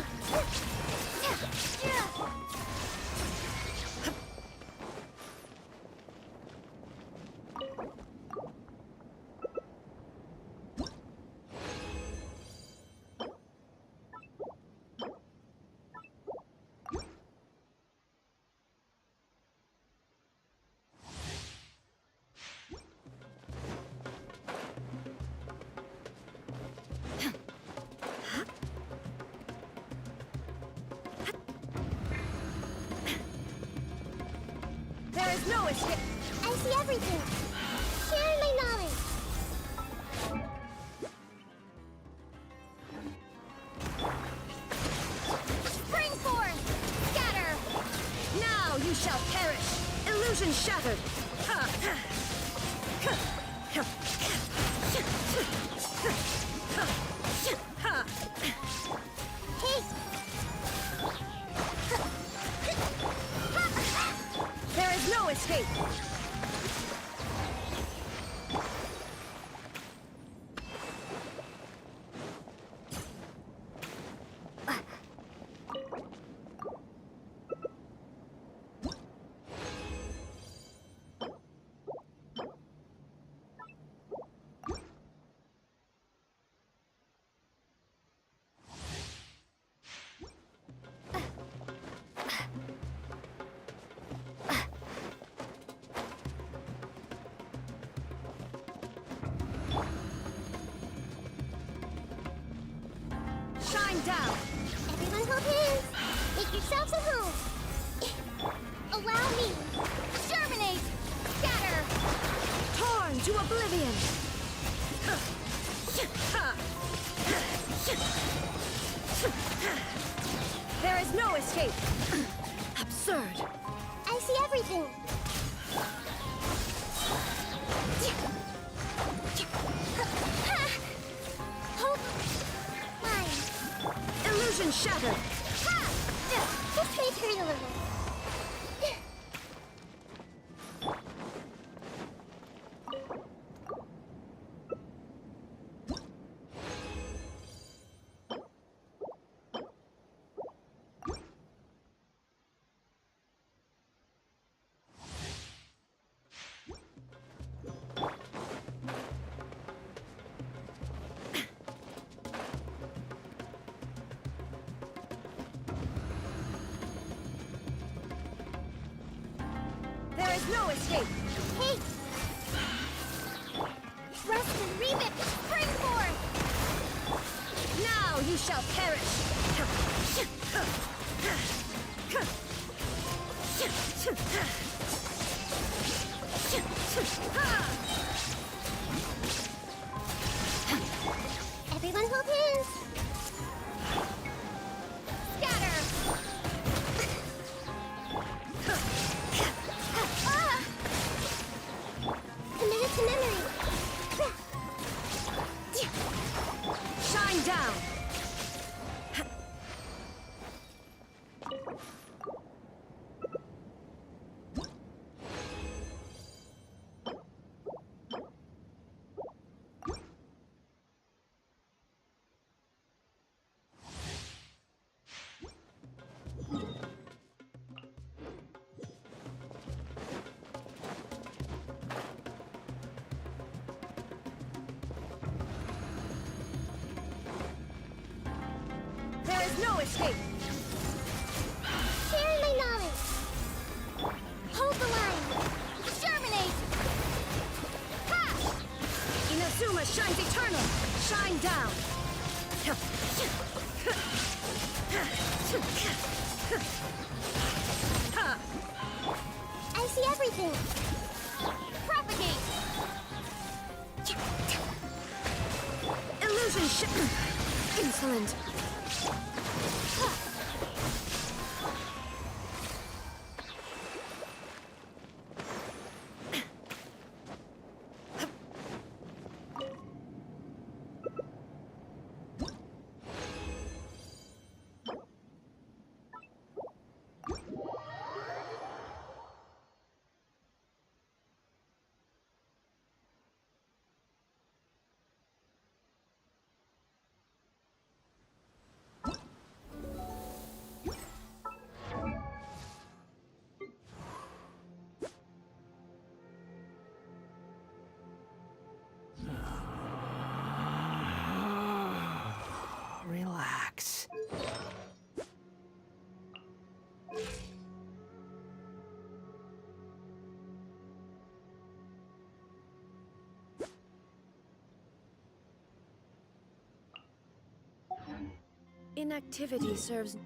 There is no escape! I see everything. Share my knowledge. Spring forth! Scatter! Now you shall perish! Illusion shattered! There is no escape! Shine down! Everyone hold hands. Make yourselves at home. Allow me. Germinate! Scatter! Torn to oblivion! There is no escape! Absurd! I see everything. Hold line. Illusion shattered! Just may turn a little. There is no escape! Hey! Rest and remit! Spring forth! Now you shall perish! Everyone hold hands. Scatter! Committed to memory. Shine down! There is no escape! Share my knowledge. Hold the line. Germinate! Ha! Inazuma shines eternal! Shine down! I see everything. Propagate! Illusion insolent! Inactivity serves...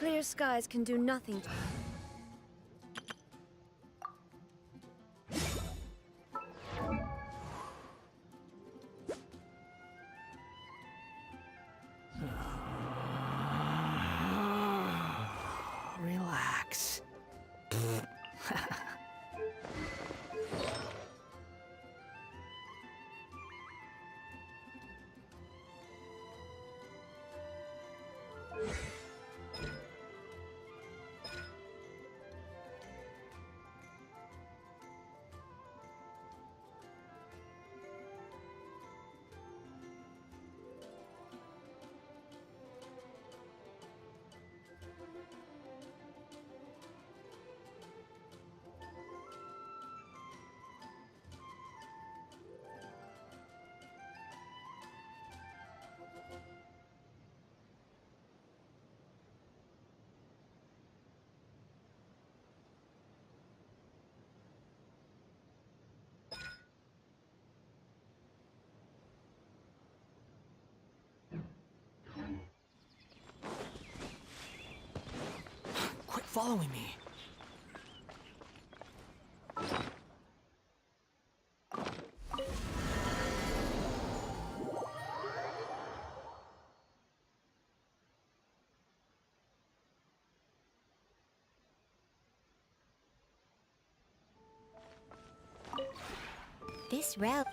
Clear skies can do nothing. Relax. Quit following me. This route.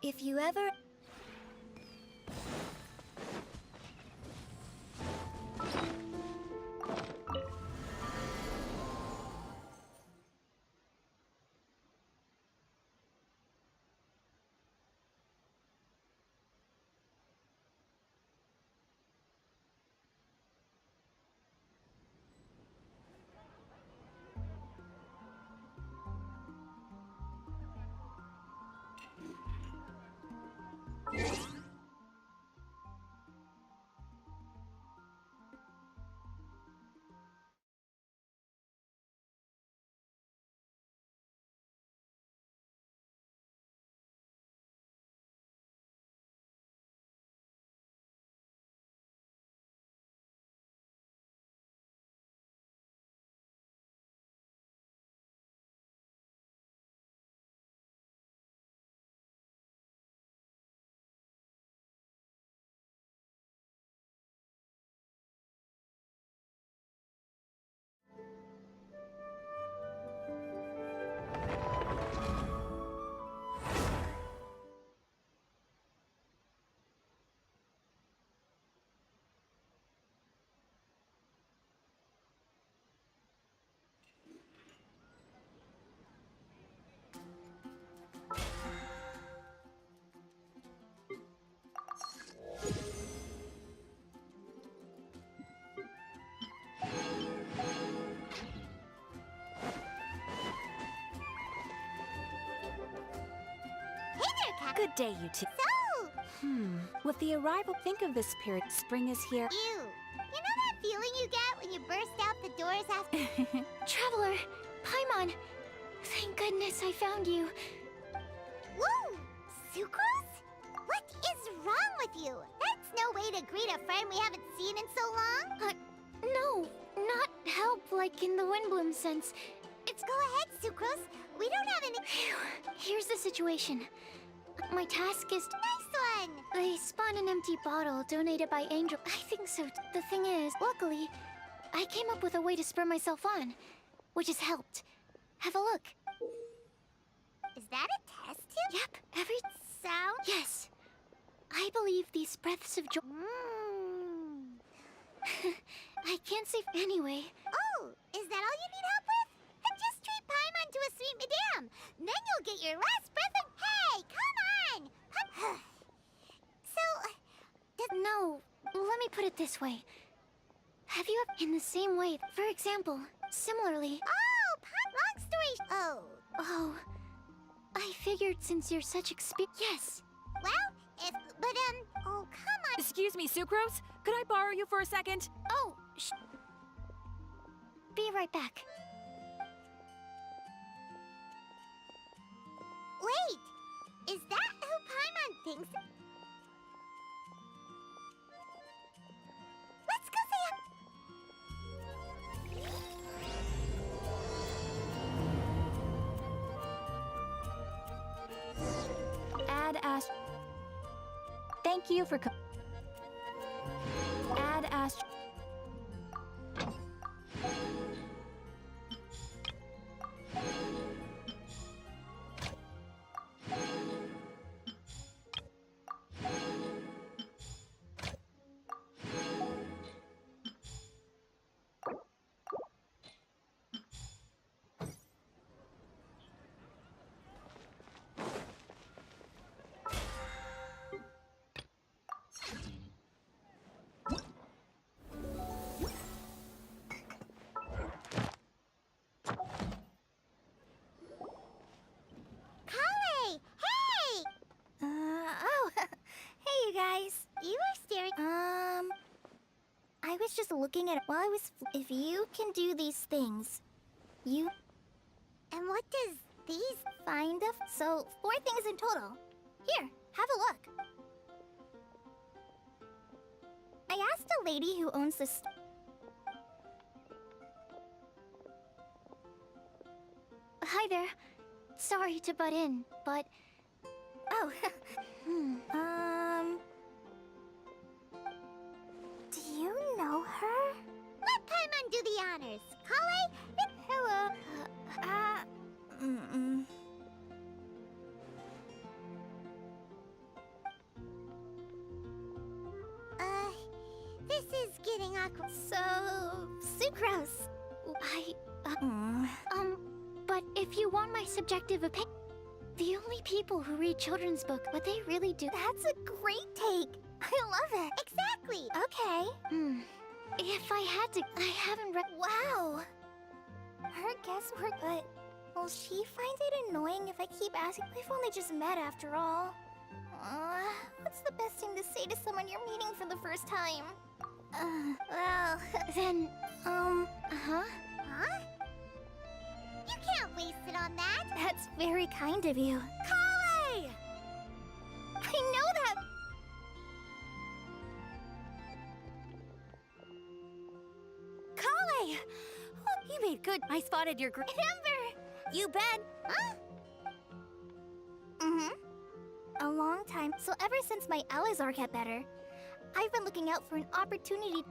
If you ever... Good day, you two. So, With the arrival, think of this period. Spring is here. you know that feeling you get when you burst out the doors after... Traveler! Paimon! Thank goodness I found you. Woo! Sucrose? What is wrong with you? That's no way to greet a friend we haven't seen in so long. No, not help like in the Windbloom sense. It's... Go ahead, Sucrose. We don't have any... Here's the situation. My task is... Nice one! They spawned an empty bottle donated by Angel. I think so. The thing is, luckily, I came up with a way to spur myself on, which has helped. Have a look. Is that a test tube? Yep, every sound? Yes. I believe these breaths of joy... I can't say... Anyway. Oh, is that all you need help with? Then just treat Paimon to a sweet madame. Then you'll get your last breath of... Hey, come on! No, let me put it this way. Have you ever, in the same way, for example, similarly... Oh, long story... Oh, I figured since you're such Yes! Well, oh, come on. Excuse me, Sucrose? Could I borrow you for a second? Oh, Be right back. Wait! Is that who Paimon thinks? Let's go say Add Ast... Thank you for Add Ast... Hey, you guys. You were staring... I was just looking at it while I was... If you can do these things, you... And what does these... Find a... So, 4 things in total. Here, have a look. I asked a lady who owns this... Hi there. Sorry to butt in, but... Oh, Do you know her? Let Paimon do the honors. Kale, Hello. This is getting awkward. So, Sucrose. But if you want my subjective opinion, the only people who read children's books, what they really do... That's a great take. I love it. Exactly. Okay. If I had to... I haven't read... Wow. Her guesswork, but... Will she find it annoying if I keep asking? We've only just met after all. What's the best thing to say to someone you're meeting for the first time? Well... Then, Huh? You can't waste it on that. That's very kind of you. Kale! I know that! Kale! Oh, you made good. I spotted your Amber! You bet. Huh? A long time. So ever since my Alizar got better, I've been looking out for an opportunity.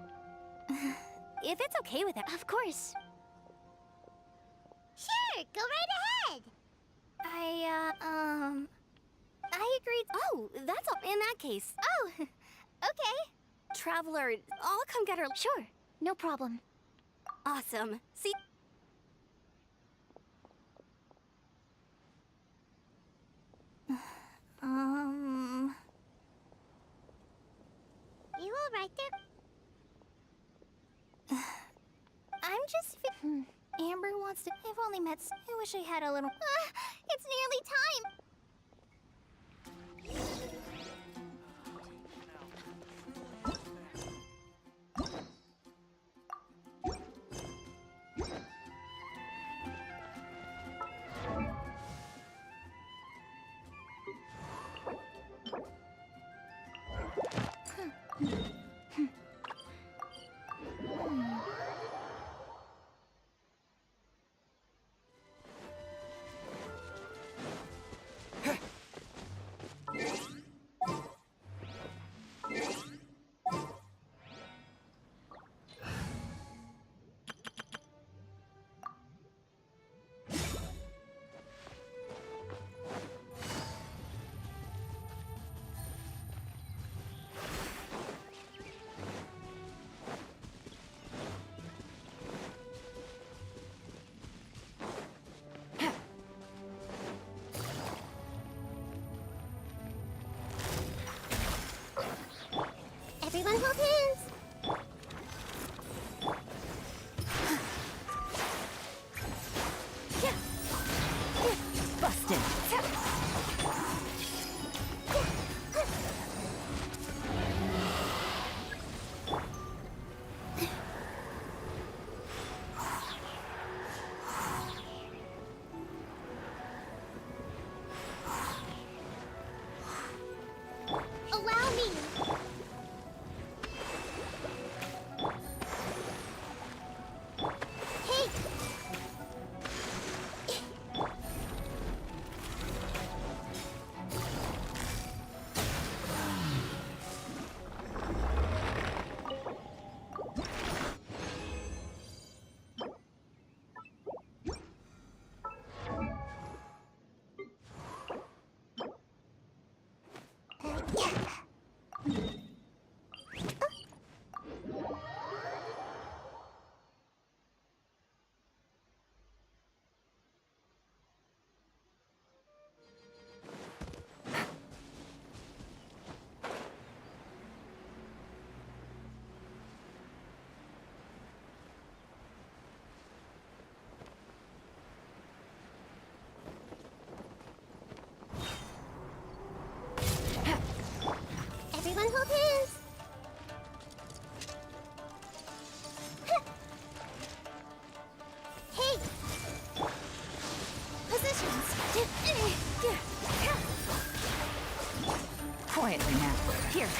If it's okay with it. Of course. Sure, go right ahead. I agreed. Oh, that's all. In that case. Oh, okay. Traveler, I'll come get her. Sure, no problem. Awesome. See? You all right there? I'm just... Amber wants to... I've only met... I wish I had a little... it's nearly time!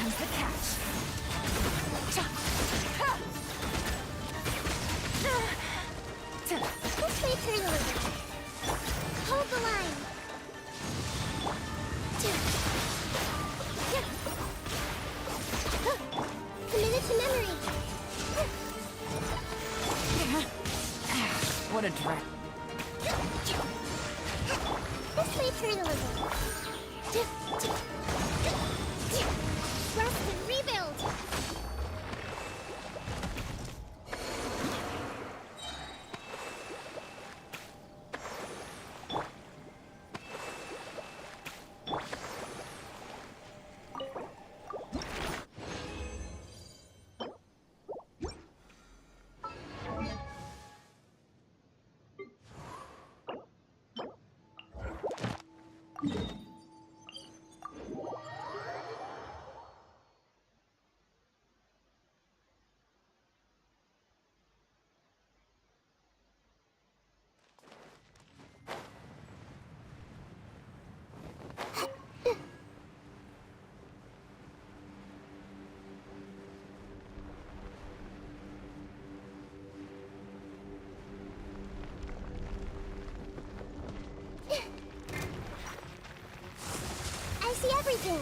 comes the catch. This way, turn a little. Hold the line. Commit it to memory. What a drag. This way, turn a little. Rest and rebuild. I see everything.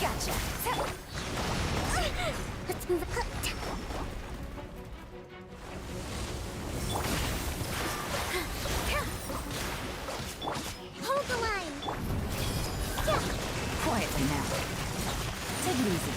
Gotcha. Let's move it up. Hold the line. Quietly now. Take it easy.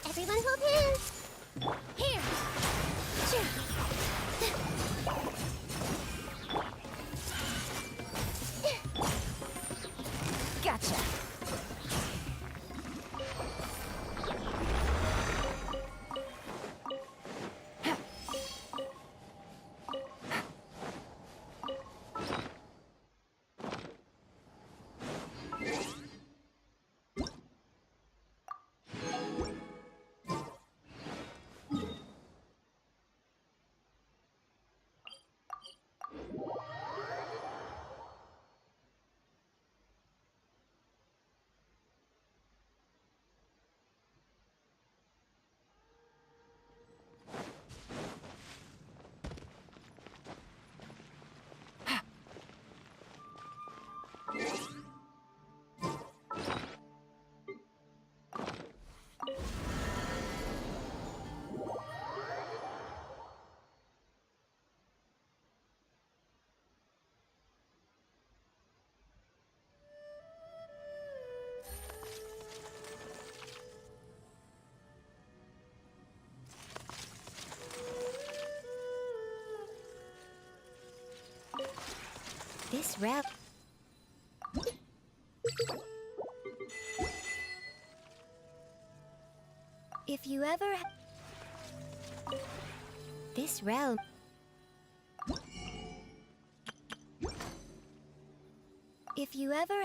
Everyone hold hands. Here. Gotcha. This rep. If you ever... This realm... If you ever...